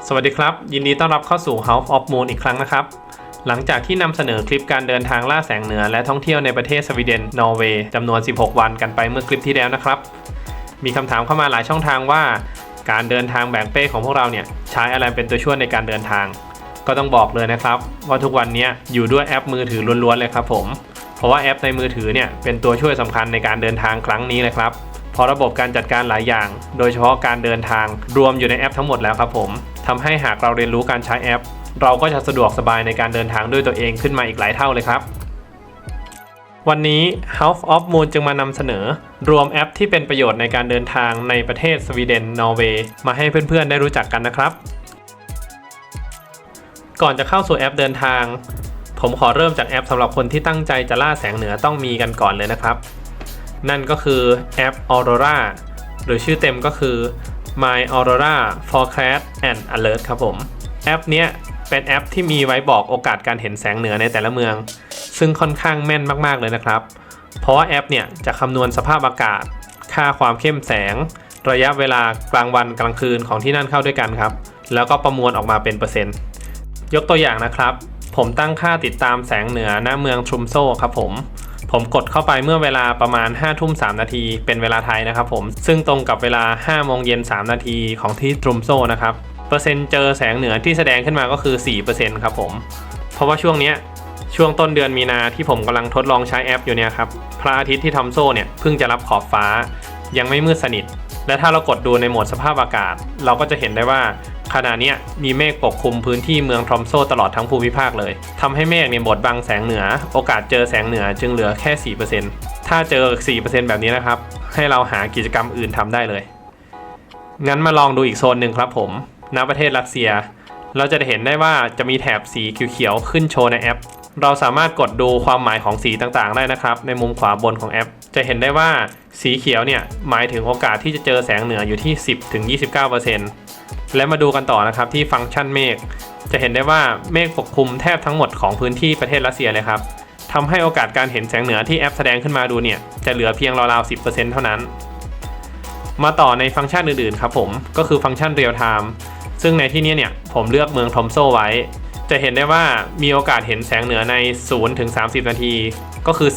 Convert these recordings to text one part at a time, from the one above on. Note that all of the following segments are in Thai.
สวัสดีครับยินดีต้อนรับเข้าสู่ House of Moon อีกครั้งนะครับหลังจากที่นำเสนอคลิปการเดินทางล่าแสงเหนือและท่องเที่ยวในประเทศสวีเดนนอร์เวย์จำนวน16วันกันไปเมื่อคลิปที่แล้วนะครับมีคำถามเข้ามาหลายช่องทางว่าการเดินทางแบกเป้ของพวกเราเนี่ยใช้อะไรเป็นตัวช่วยในการเดินทางก็ต้องบอกเลยนะครับว่าทุกวันนี้อยู่ด้วยแอปมือถือล้วนๆเลยครับผมเพราะว่าแอปในมือถือเนี่ยเป็นตัวช่วยสำคัญในการเดินทางครั้งนี้เลยครับเพราะระบบการจัดการหลายอย่างโดยเฉพาะการเดินทางรวมอยู่ในแอปทั้งหมดแล้วครับผมทำให้หากเราเรียนรู้การใช้แอปเราก็จะสะดวกสบายในการเดินทางด้วยตัวเองขึ้นมาอีกหลายเท่าเลยครับวันนี้ House of Moon จึงมานำเสนอรวมแอปที่เป็นประโยชน์ในการเดินทางในประเทศสวีเดนนอร์เวย์มาให้เพื่อนๆได้รู้จักกันนะครับก่อนจะเข้าสู่แอปเดินทางผมขอเริ่มจากแอปสำหรับคนที่ตั้งใจจะล่าแสงเหนือต้องมีกันก่อนเลยนะครับนั่นก็คือแอป Aurora หรือชื่อเต็มก็คือ My Aurora Forecast and Alert ครับผมแอปเนี้ยเป็นแอปที่มีไว้บอกโอกาสการเห็นแสงเหนือในแต่ละเมืองซึ่งค่อนข้างแม่นมากๆเลยนะครับเพราะว่าแอปเนี่ยจะคำนวณสภาพอากาศค่าความเข้มแสงระยะเวลากลางวันกลางคืนของที่นั่นเข้าด้วยกันครับแล้วก็ประมวลออกมาเป็นเปอร์เซ็นต์ยกตัวอย่างนะครับผมตั้งค่าติดตามแสงเหนือณเมืองทรูมโซครับผมกดเข้าไปเมื่อเวลาประมาณ 5:03 นาทีเป็นเวลาไทยนะครับผมซึ่งตรงกับเวลา 5:03 นาทีของที่ทรูมโซนะครับเปอร์เซ็นต์เจอแสงเหนือที่แสดงขึ้นมาก็คือ 4% ครับผมเพราะว่าช่วงต้นเดือนมีนาที่ผมกำลังทดลองใช้แอปอยู่เนี่ยครับพระอาทิตย์ที่ทรูมโซเนี่ยเพิ่งจะรับขอบฟ้ายังไม่มืดสนิทและถ้าเรากดดูในโหมดสภาพอากาศเราก็จะเห็นได้ว่าขณะนี้มีเมฆปกคลุมพื้นที่เมืองทรอมโซตลอดทั้งภูมิภาคเลยทำให้เมฆเนี่ยบดบังแสงเหนือโอกาสเจอแสงเหนือจึงเหลือแค่ 4% ถ้าเจอ 4% แบบนี้นะครับให้เราหากิจกรรมอื่นทำได้เลยงั้นมาลองดูอีกโซนหนึ่งครับผมณประเทศรัสเซียเราจะเห็นได้ว่าจะมีแถบสีเขียวๆขึ้นโชว์ในแอปเราสามารถกดดูความหมายของสีต่างๆได้นะครับในมุมขวาบนของแอปจะเห็นได้ว่าสีเขียวเนี่ยหมายถึงโอกาสที่จะเจอแสงเหนืออยู่ที่ 10-29% และมาดูกันต่อนะครับที่ฟังก์ชันเมฆจะเห็นได้ว่าเมฆปกคลุมแทบทั้งหมดของพื้นที่ประเทศรัสเซียเลยครับทำให้โอกาสการเห็นแสงเหนือที่แอปแสดงขึ้นมาดูเนี่ยจะเหลือเพียงราวๆ 10% เท่านั้นมาต่อในฟังก์ชันอื่นๆครับผมก็คือฟังก์ชันเรียลไทม์ซึ่งในที่นี้เนี่ยผมเลือกเมืองทรอมโซไว้จะเห็นได้ว่ามีโอกาสเห็นแสงเหนือใน 0-30 นาทีก็คือ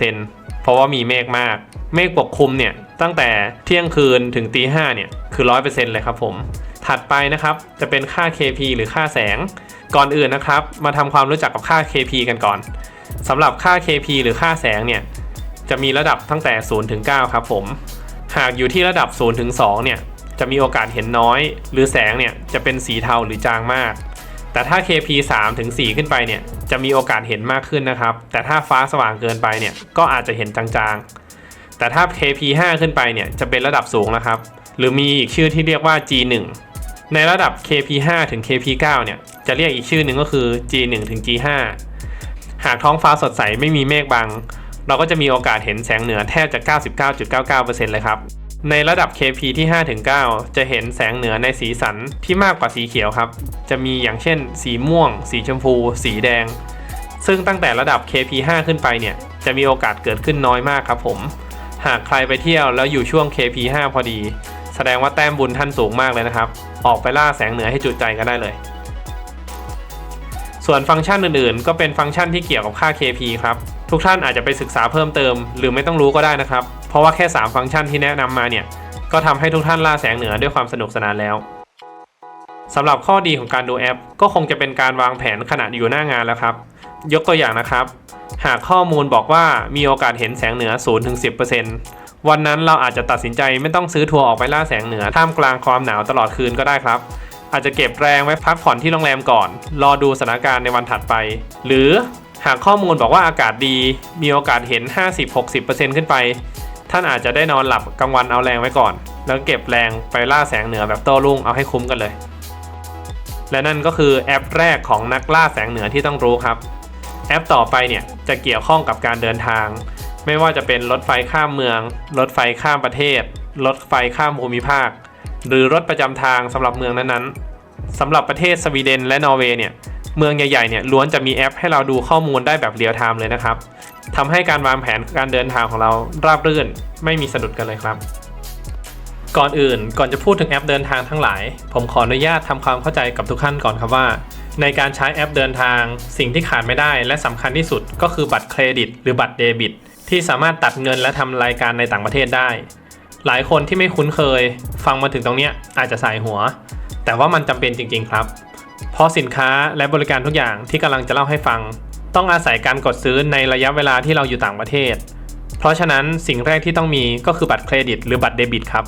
4% เพราะว่ามีเมฆมากเมฆปกคลุมเนี่ยตั้งแต่เที่ยงคืนถึงตี 5เนี่ยคือ 100% เลยครับผมถัดไปนะครับจะเป็นค่า KP หรือค่าแสงก่อนอื่นนะครับมาทำความรู้จักกับค่า KP กันก่อนสำหรับค่า KP หรือค่าแสงเนี่ยจะมีระดับตั้งแต่ 0-9 ครับผมหากอยู่ที่ระดับ 0-2 เนี่ยจะมีโอกาสเห็นน้อยหรือแสงเนี่ยจะเป็นสีเทาหรือจางมากแต่ถ้า KP 3-4 ขึ้นไปเนี่ยจะมีโอกาสเห็นมากขึ้นนะครับแต่ถ้าฟ้าสว่างเกินไปเนี่ยก็อาจจะเห็นจางๆแต่ถ้า KP 5 ขึ้นไปเนี่ยจะเป็นระดับสูงนะครับหรือมีอีกชื่อที่เรียกว่า G1 ในระดับ KP 5 ถึง KP 9 เนี่ยจะเรียกอีกชื่อหนึ่งก็คือ G1 ถึง G5 หากท้องฟ้าสดใสไม่มีเมฆบังเราก็จะมีโอกาสเห็นแสงเหนือแทบจะ 99.99% เลยครับในระดับ KP ที่ 5-9 จะเห็นแสงเหนือในสีสันที่มากกว่าสีเขียวครับจะมีอย่างเช่นสีม่วงสีชมพูสีแดงซึ่งตั้งแต่ระดับ KP 5 ขึ้นไปเนี่ยจะมีโอกาสเกิดขึ้นน้อยมากครับผมหากใครไปเที่ยวแล้วอยู่ช่วง KP 5 พอดีแสดงว่าแต้มบุญท่านสูงมากเลยนะครับออกไปล่าแสงเหนือให้จุใจกันได้เลยส่วนฟังก์ชันอื่นๆก็เป็นฟังก์ชันที่เกี่ยวกับค่า KP ครับทุกท่านอาจจะไปศึกษาเพิ่มเติมหรือไม่ต้องรู้ก็ได้นะครับเพราะว่าแค่3ฟังก์ชันที่แนะนำมาเนี่ยก็ทำให้ทุกท่านล่าแสงเหนือด้วยความสนุกสนานแล้วสำหรับข้อดีของการดูแอปก็คงจะเป็นการวางแผนขณะอยู่หน้างานแล้วครับยกตัวอย่างนะครับหากข้อมูลบอกว่ามีโอกาสเห็นแสงเหนือ 0-10% วันนั้นเราอาจจะตัดสินใจไม่ต้องซื้อทัวร์ออกไปล่าแสงเหนือท่ามกลางความหนาวตลอดคืนก็ได้ครับอาจจะเก็บแรงไว้พักผ่อนที่โรงแรมก่อนรอดูสถานการณ์ในวันถัดไปหรือหากข้อมูลบอกว่าอากาศดีมีโอกาสเห็น 50-60% ขึ้นไปท่านอาจจะได้นอนหลับกลางวันเอาแรงไว้ก่อนแล้วเก็บแรงไปล่าแสงเหนือแบบโต้รุ่งเอาให้คุ้มกันเลยและนั่นก็คือแอปแรกของนักล่าแสงเหนือที่ต้องรู้ครับแอปต่อไปเนี่ยจะเกี่ยวข้องกับการเดินทางไม่ว่าจะเป็นรถไฟข้ามเมืองรถไฟข้ามประเทศรถไฟข้ามภูมิภาคหรือรถประจำทางสำหรับเมืองนั้นๆสำหรับประเทศสวีเดนและนอร์เวย์เนี่ยเมืองใหญ่ๆเนี่ยล้วนจะมีแอปให้เราดูข้อมูลได้แบบเรียลไทม์เลยนะครับทำให้การวางแผนการเดินทางของเราราบรื่นไม่มีสะดุดกันเลยครับ ก่อนจะพูดถึงแอปเดินทางทั้งหลายผมขออนุญาตทำความเข้าใจกับทุกท่านก่อนครับว่าในการใช้แอปเดินทางสิ่งที่ขาดไม่ได้และสำคัญที่สุดก็คือบัตรเครดิตหรือบัตรเดบิตที่สามารถตัดเงินและทำรายการในต่างประเทศได้หลายคนที่ไม่คุ้นเคยฟังมาถึงตรงนี้อาจจะสายหัวแต่ว่ามันจำเป็นจริงๆครับเพราะสินค้าและบริการทุกอย่างที่กำลังจะเล่าให้ฟังต้องอาศัยการกดซื้อในระยะเวลาที่เราอยู่ต่างประเทศเพราะฉะนั้นสิ่งแรกที่ต้องมีก็คือบัตรเครดิตหรือบัตรเดบิตครับ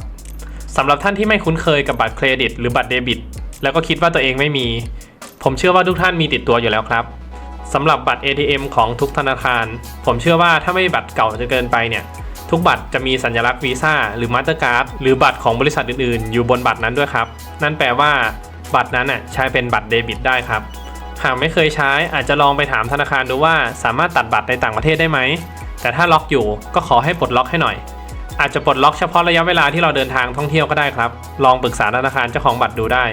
สำหรับท่านที่ไม่คุ้นเคยกับบัตรเครดิตหรือบัตรเดบิตแล้วก็คิดว่าตัวเองไม่มีผมเชื่อว่าทุกท่านมีติดตัวอยู่แล้วครับสำหรับบัตร ATM ของทุกธนาคารผมเชื่อว่าถ้าไม่บัตรเก่าจะเกินไปเนี่ยทุกบัตรจะมีสัญลักษณ์วีซ่าหรือมาสเตอร์การ์ดหรือบัตรของบริษัทอื่นๆอยู่บนบัตรนั้นด้วยครับนั่นแปลว่าบัตรนั้นใช้เป็นบัตรเดบิตได้ครับหากไม่เคยใช้อาจจะลองไปถามธนาคารดูว่าสามารถตัดบัตรในต่างประเทศได้ไหมแต่ถ้าล็อกอยู่ก็ขอให้ปลดล็อกให้หน่อยอาจจะปลดล็อกเฉพาะระยะเวลาที่เราเดินทางท่องเที่ยวก็ได้ครับลองปรึกษาธนาคารเจ้าของบัตรดูได้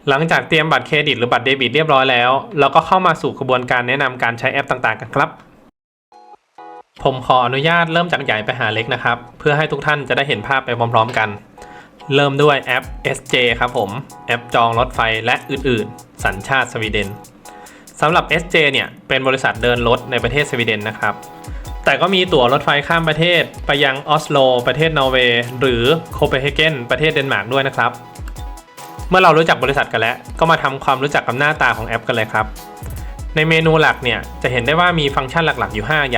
หลังจากเตรียมบัตรเครดิตหรือบัตรเดบิตเรียบร้อยแล้วเราก็เข้ามาสู่กระบวนการแนะนำการใช้แอปต่างๆกันครับผมขออนุญาตเริ่มจากใหญ่ไปหาเล็กนะครับเพื่อให้ทุกท่านจะได้เห็นภาพไปพร้อมๆกันเริ่มด้วยแอป SJ ครับผมแอปจองรถไฟและอื่นๆสัญชาติสวีเดนสำหรับ SJ เนี่ยเป็นบริษัทเดินรถในประเทศสวีเดนนะครับแต่ก็มีตั๋วรถไฟข้ามประเทศไปยังออสโลประเทศนอร์เวย์หรือโคเปนเฮเกนประเทศเดนมาร์กด้วยนะครับเมื่อเรารู้จักบริษัทกันแล้วก็มาทำความรู้จักกับหน้าตาของแอปกันเลยครับในเมนูหลักเนี่ยจะเห็นได้ว่ามีฟังก์ชันหลักๆอยู่5อ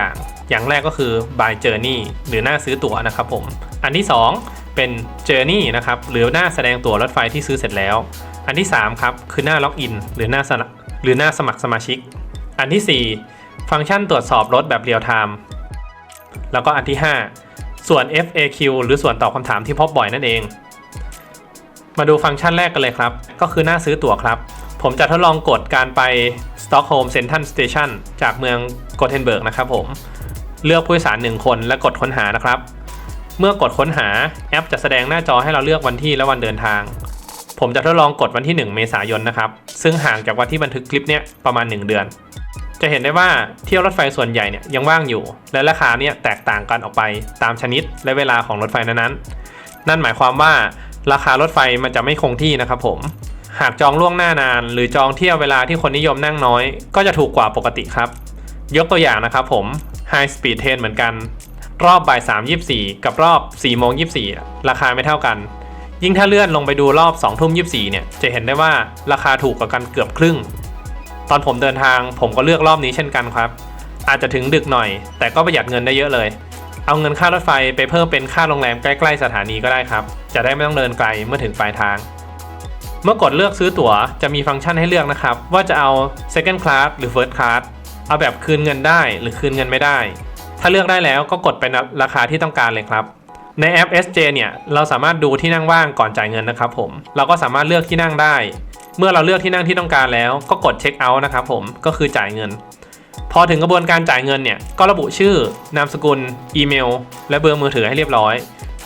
ย่างแรกก็คือ Buy Journey หรือหน้าซื้อตั๋วนะครับผมอันที่2เป็น Journey นะครับหรือหน้าแสดงตั๋วรถไฟที่ซื้อเสร็จแล้วอันที่3ครับคือหน้าล็อกอินหรือหน้าสมัครสมาชิกอันที่4ฟังก์ชันตรวจสอบรถแบบเรียลไทม์แล้วก็อันที่5ส่วน FAQ หรือส่วนตอบคำถามที่พบบ่อยนั่นเองมาดูฟังก์ชันแรกกันเลยครับก็คือหน้าซื้อตั๋วครับผมจะทดลองกดการไป Stockholm Central Station จากเมืองโกเทนเบิร์กนะครับผมเลือกผู้โดยสาร1คนและกดค้นหานะครับเมื่อกดค้นหาแอปจะแสดงหน้าจอให้เราเลือกวันที่และวันเดินทางผมจะทดลองกดวันที่1เมษายนนะครับซึ่งห่างจากวันที่บันทึกคลิปเนี้ยประมาณ1เดือนจะเห็นได้ว่าเที่ยวรถไฟส่วนใหญ่เนี่ยยังว่างอยู่และราคาเนี่ยแตกต่างกันออกไปตามชนิดและเวลาของรถไฟนั้นนั่นหมายความว่าราคารถไฟมันจะไม่คงที่นะครับผมหากจองล่วงหน้านานหรือจองเที่ยวเวลาที่คนนิยมนั่งน้อยก็จะถูกกว่าปกติครับยกตัวอย่างนะครับผม High Speed Train เหมือนกันรอบบ่าย 3:24 กับรอบ 4:24 ราคาไม่เท่ากันยิ่งถ้าเลื่อนลงไปดูรอบ 20:24 เนี่ยจะเห็นได้ว่าราคาถูกกว่ากันเกือบครึ่งตอนผมเดินทางผมก็เลือกรอบนี้เช่นกันครับอาจจะถึงดึกหน่อยแต่ก็ประหยัดเงินได้เยอะเลยเอาเงินค่ารถไฟไปเพิ่มเป็นค่าโรงแรมใกล้ๆสถานีก็ได้ครับจะได้ไม่ต้องเดินไกลเมื่อถึงปลายทางเมื่อกดเลือกซื้อตั๋วจะมีฟังก์ชันให้เลือกนะครับว่าจะเอา Second Class หรือ First Class เอาแบบคืนเงินได้หรือคืนเงินไม่ได้ถ้าเลือกได้แล้วก็กดเป็นราคาที่ต้องการเลยครับในแอป SJ เนี่ยเราสามารถดูที่นั่งว่างก่อนจ่ายเงินนะครับผมเราก็สามารถเลือกที่นั่งได้เมื่อเราเลือกที่นั่งที่ต้องการแล้วก็กดเช็คเอาท์นะครับผมก็คือจ่ายเงินพอถึงกระบวนการจ่ายเงินเนี่ยก็ระบุชื่อนามสกุลอีเมลและเบอร์มือถือให้เรียบร้อย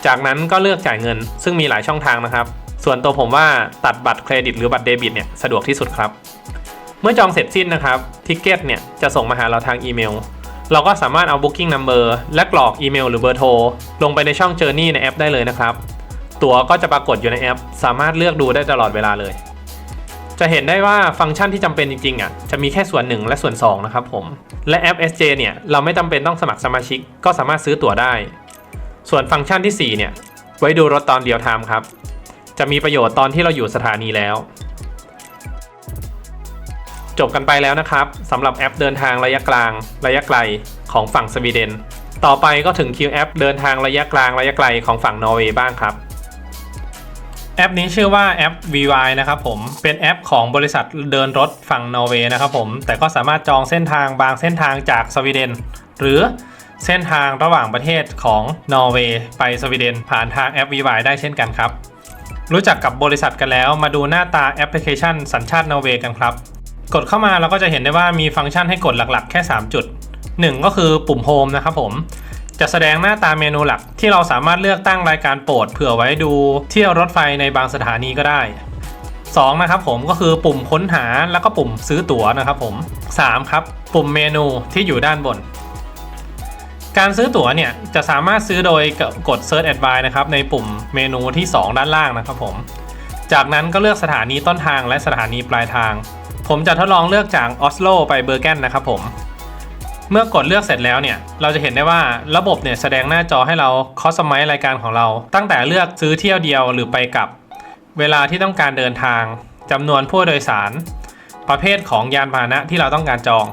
จากนั้นก็เลือกจ่ายเงินซึ่งมีหลายช่องทางนะครับส่วนตัวผมว่าตัดบัตรเครดิตหรือบัตรเดบิตเนี่ยสะดวกที่สุดครับเมื่อจองเสร็จสิ้นนะครับทิกเก็ตเนี่ยจะส่งมาหาเราทางอีเมลเราก็สามารถเอา Booking Number และกรอกอีเมลหรือเบอร์โทรลงไปในช่อง Journey ในแอปได้เลยนะครับตั๋วก็จะปรากฏอยู่ในแอปสามารถเลือกดูได้ตลอดเวลาเลยจะเห็นได้ว่าฟังก์ชันที่จำเป็นจริงๆจะมีแค่ส่วน1และส่วน2นะครับผมและแอป SJ เนี่ยเราไม่จำเป็นต้องสมัครสมาชิกก็สามารถซื้อตั๋วได้ส่วนฟังก์ชันที่4เนี่ยไว้ดูรถตอนเรียลไทม์ครับจะมีประโยชน์ตอนที่เราอยู่สถานีแล้วจบกันไปแล้วนะครับสำหรับแอปเดินทางระยะกลางระยะไกลของฝั่งสวีเดนต่อไปก็ถึงคิวแอปเดินทางระยะกลางระยะไกลของฝั่งนอร์เวย์บ้างครับแอปนี้ชื่อว่าแอป VY นะครับผมเป็นแอปของบริษัทเดินรถฝั่งนอร์เวย์นะครับผมแต่ก็สามารถจองเส้นทางบางเส้นทางจากสวีเดนหรือเส้นทางระหว่างประเทศของนอร์เวย์ไปสวีเดนผ่านทางแอป VY ได้เช่นกันครับรู้จักกับบริษัทกันแล้วมาดูหน้าตาแอปพลิเคชันสัญชาตินอร์เวย์กันครับกดเข้ามาเราก็จะเห็นได้ว่ามีฟังก์ชันให้กดหลักๆแค่3จุด1ก็คือปุ่มโฮมนะครับผมจะแสดงหน้าตาเมนูหลักที่เราสามารถเลือกตั้งรายการโปรดเผื่อไว้ดูเที่ยวรถไฟในบางสถานีก็ได้2นะครับผมก็คือปุ่มค้นหาแล้วก็ปุ่มซื้อตั๋วนะครับผม3ครับปุ่มเมนูที่อยู่ด้านบน การซื้อตั๋วเนี่ยจะสามารถซื้อโดยกด Search Advice นะครับในปุ่มเมนูที่2ด้านล่างนะครับผมจากนั้นก็เลือกสถานีต้นทางและสถานีปลายทางผมจะทดลองเลือกจากออสโลไปเบอร์เกนนะครับผมเมื่อกดเลือกเสร็จแล้วเนี่ยเราจะเห็นได้ว่าระบบเนี่ยแสดงหน้าจอให้เราคัสตอมไมซ์รายการของเราตั้งแต่เลือกซื้อเที่ยวเดียวหรือไปกลับเวลาที่ต้องการเดินทางจำนวนผู้โดยสารประเภทของยานพาหนะที่เราต้องการจอง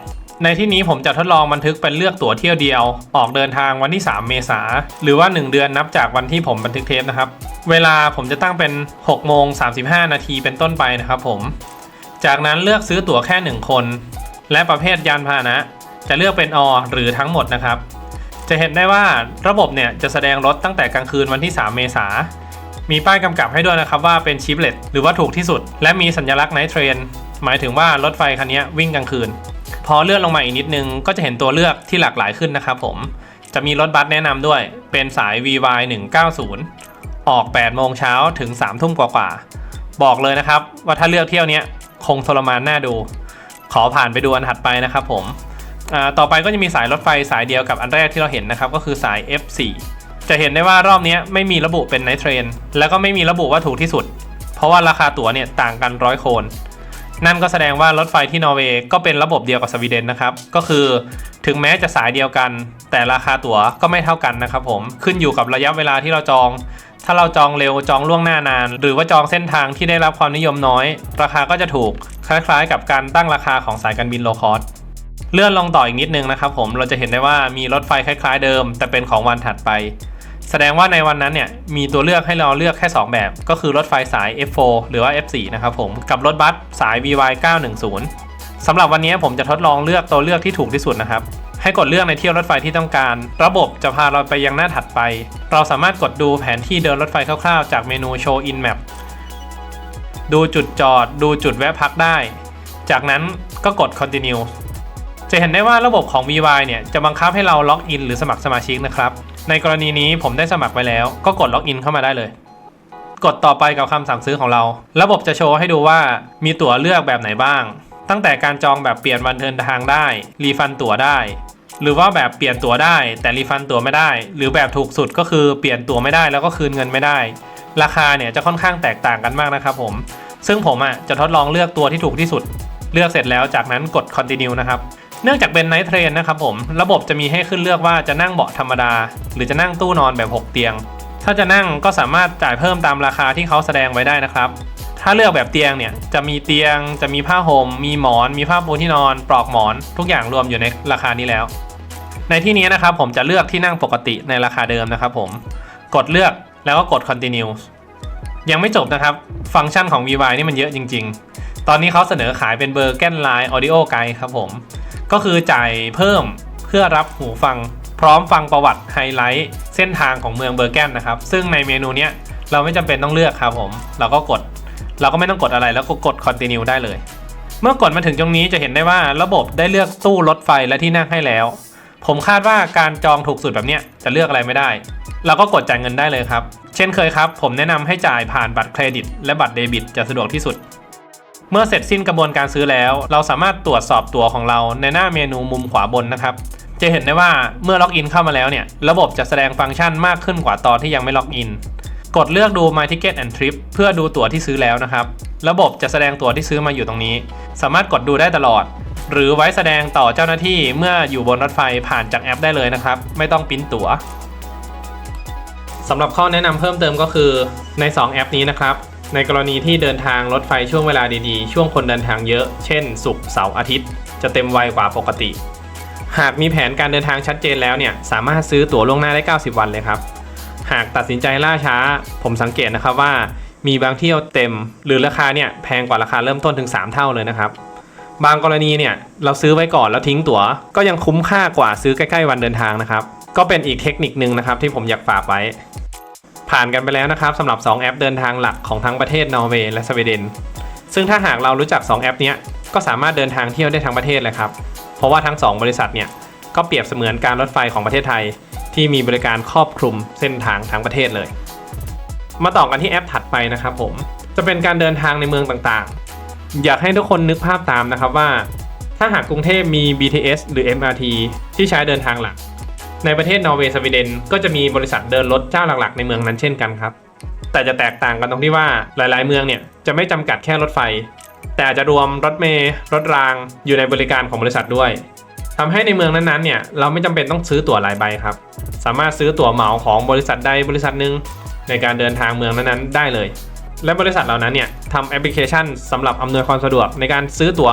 ในที่นี้ผมจะทดลองบันทึกเป็นเลือกตั๋วเที่ยวเดียวออกเดินทางวันที่3 เมษายนหรือว่า1 เดือนนับจากวันที่ผมบันทึกเทปนะครับเวลาผมจะตั้งเป็น6:35 นาทีเป็นต้นไปนะครับผมจากนั้นเลือกซื้อตั๋วแค่1 คนและประเภทยานพาหนะจะเลือกเป็นหรือทั้งหมดนะครับจะเห็นได้ว่าระบบเนี่ยจะแสดงรถตั้งแต่กลางคืนวันที่3 เมษายนมีป้ายกำกับให้ด้วยนะครับว่าเป็นชีพเลตหรือว่าถูกที่สุดและมีสัญลักษณ์ไนท์เทรนหมายถึงว่ารถไฟคันนี้วิ่งกลางคืนพอเลื่อนลงมาอีกนิดนึงก็จะเห็นตัวเลือกที่หลากหลายขึ้นนะครับผมจะมีรถบัสแนะนำด้วยเป็นสาย VY 190ออก8 โมงเช้าถึง3 ทุ่มกว่าบอกเลยนะครับว่าถ้าเลือกเที่ยวนี้คงทรมานน่าดูขอผ่านไปดูอันถัดไปนะครับผมต่อไปก็จะมีสายรถไฟสายเดียวกับอันแรกที่เราเห็นนะครับก็คือสาย F4 จะเห็นได้ว่ารอบนี้ไม่มีระบุเป็นไนท์เทรนแล้วก็ไม่มีระบุว่าถูกที่สุดเพราะว่าราคาตั๋วเนี่ยต่างกัน100 โคลนั่นก็แสดงว่ารถไฟที่นอร์เวย์ก็เป็นระบบเดียวกับสวีเดนนะครับก็คือถึงแม้จะสายเดียวกันแต่ราคาตั๋วก็ไม่เท่ากันนะครับผมขึ้นอยู่กับระยะเวลาที่เราจองถ้าเราจองเร็วจองล่วงหน้านานหรือว่าจองเส้นทางที่ได้รับความนิยมน้อยราคาก็จะถูกคล้ายๆกับการตั้งราคาของสายการบินโลคอสเลื่อนลงต่ออีกนิดนึงนะครับผมเราจะเห็นได้ว่ามีรถไฟคล้ายๆเดิมแต่เป็นของวันถัดไปแสดงว่าในวันนั้นเนี่ยมีตัวเลือกให้เราเลือกแค่2 แบบก็คือรถไฟสาย F4 หรือว่า F4 นะครับผมกับรถบัสสาย VY 910สำหรับวันนี้ผมจะทดลองเลือกตัวเลือกที่ถูกที่สุดนะครับให้กดเลือกในเที่ยวรถไฟที่ต้องการระบบจะพาเราไปยังหน้าถัดไปเราสามารถกดดูแผนที่เดินรถไฟคร่าวๆจากเมนู Show in Map ดูจุดจอดดูจุดแวะพักได้จากนั้นก็กด Continue จะเห็นได้ว่าระบบของ VY เนี่ยจะบังคับให้เราล็อกอินหรือสมัครสมาชิกนะครับในกรณีนี้ผมได้สมัครไว้แล้วก็กดล็อกอินเข้ามาได้เลยกดต่อไปกับคำสั่งซื้อของเราระบบจะโชว์ให้ดูว่ามีตั๋วเลือกแบบไหนบ้างตั้งแต่การจองแบบเปลี่ยนวันเดินทางได้รีฟันตั๋วได้หรือว่าแบบเปลี่ยนตั๋วได้แต่รีฟันตั๋วไม่ได้หรือแบบถูกสุดก็คือเปลี่ยนตั๋วไม่ได้แล้วก็คืนเงินไม่ได้ราคาเนี่ยจะค่อนข้างแตกต่างกันมากนะครับผมซึ่งผมจะทดลองเลือกตัวที่ถูกที่สุดเลือกเสร็จแล้วจากนั้นกด Continue นะครับเนื่องจากเป็นไนท์เทรนนะครับผมระบบจะมีให้ขึ้นเลือกว่าจะนั่งเบาะธรรมดาหรือจะนั่งตู้นอนแบบ6 เตียงถ้าจะนั่งก็สามารถจ่ายเพิ่มตามราคาที่เขาแสดงไว้ได้นะครับถ้าเลือกแบบเตียงเนี่ยจะมีเตียงจะมีผ้าห่มมีหมอนมีผ้าปูที่นอนปลอกหมอนทุกอย่างรวมอยู่ในราคานี้แล้วในที่นี้นะครับผมจะเลือกที่นั่งปกติในราคาเดิมนะครับผมกดเลือกแล้วก็กด Continue ยังไม่จบนะครับฟังก์ชันของ VY นี่มันเยอะจริงๆตอนนี้เขาเสนอขายเป็นเบอร์แกนไลน์ Audio Guide ครับผมก็คือจ่ายเพิ่มเพื่อรับหูฟังพร้อมฟังประวัติไฮไลท์เส้นทางของเมืองเบอร์แกนนะครับซึ่งในเมนูนี้เราไม่จำเป็นต้องเลือกครับผมเราก็ไม่ต้องกดอะไรแล้วก็กด Continue ได้เลยเมื่อกดมาถึงตรงนี้จะเห็นได้ว่าระบบได้เลือกตู้รถไฟและที่นั่งให้แล้วผมคาดว่าการจองถูกสุดแบบเนี้ยจะเลือกอะไรไม่ได้เราก็กดจ่ายเงินได้เลยครับเช่นเคยครับผมแนะนำให้จ่ายผ่านบัตรเครดิตและบัตรเดบิตจะสะดวกที่สุดเมื่อเสร็จสิ้นกระบวนการซื้อแล้วเราสามารถตรวจสอบตั๋วของเราในหน้าเมนูมุมขวาบนนะครับจะเห็นได้ว่าเมื่อล็อกอินเข้ามาแล้วเนี่ยระบบจะแสดงฟังก์ชันมากขึ้นกว่าตอนที่ยังไม่ล็อกอินกดเลือกดู My Ticket and Trip เพื่อดูตั๋วที่ซื้อแล้วนะครับระบบจะแสดงตั๋วที่ซื้อมาอยู่ตรงนี้สามารถกดดูได้ตลอดหรือไว้แสดงต่อเจ้าหน้าที่เมื่ออยู่บนรถไฟผ่านจากแอปได้เลยนะครับไม่ต้องปริ้นตั๋วสำหรับข้อแนะนำเพิ่มเติมก็คือใน2 แอปนี้นะครับในกรณีที่เดินทางรถไฟช่วงเวลาดีๆช่วงคนเดินทางเยอะเช่นศุกร์เสาร์อาทิตย์จะเต็มไวกว่าปกติหากมีแผนการเดินทางชัดเจนแล้วเนี่ยสามารถซื้อตั๋วล่วงหน้าได้90 วันเลยครับหากตัดสินใจล่าช้าผมสังเกตนะครับว่ามีบางเที่ยวเต็มหรือราคาเนี่ยแพงกว่าราคาเริ่มต้นถึง3 เท่าเลยนะครับบางกรณีเนี่ยเราซื้อไว้ก่อนแล้วทิ้งตั๋วก็ยังคุ้มค่ากว่าซื้อใกล้ๆวันเดินทางนะครับก็เป็นอีกเทคนิคนึงนะครับที่ผมอยากฝากไว้ผ่านกันไปแล้วนะครับสำหรับ2 แอปเดินทางหลักของทั้งประเทศนอร์เวย์และสวีเดนซึ่งถ้าหากเรารู้จัก2 แอปนี้ก็สามารถเดินทางเที่ยวได้ทั้งประเทศเลยครับเพราะว่าทั้ง2 บริษัทเนี่ยก็เปรียบเสมือนการรถไฟของประเทศไทยที่มีบริการครอบคลุมเส้นทางทั้งประเทศเลยมาต่อกันที่แอปถัดไปนะครับผมจะเป็นการเดินทางในเมืองต่างๆอยากให้ทุกคนนึกภาพตามนะครับว่าถ้าหากกรุงเทพมี BTS หรือ MRT ที่ใช้เดินทางหลัก ในประเทศนอร์เวย์สวีเดนก็จะมีบริษัทเดินรถเจ้าหลักๆในเมืองนั้นเช่นกันครับแต่จะแตกต่างกันตรงที่ว่าหลายๆเมืองเนี่ยจะไม่จำกัดแค่รถไฟแต่อาจจะรวมรถเมล์รถรางอยู่ในบริการของบริษัทด้วยทำให้ในเมืองนั้นๆเนี่ยเราไม่จำเป็นต้องซื้อตั๋วหลายใบครับสามารถซื้อตั๋วเหมาของบริษัทใดบริษัทหนึ่งในการเดินทางเมืองนั้นๆได้เลยและบริษัทเหล่านั้นเนี่ยทำแอปพลิเคชันสำหรับอำนวยความสะดวกในการซื้อตั๋ว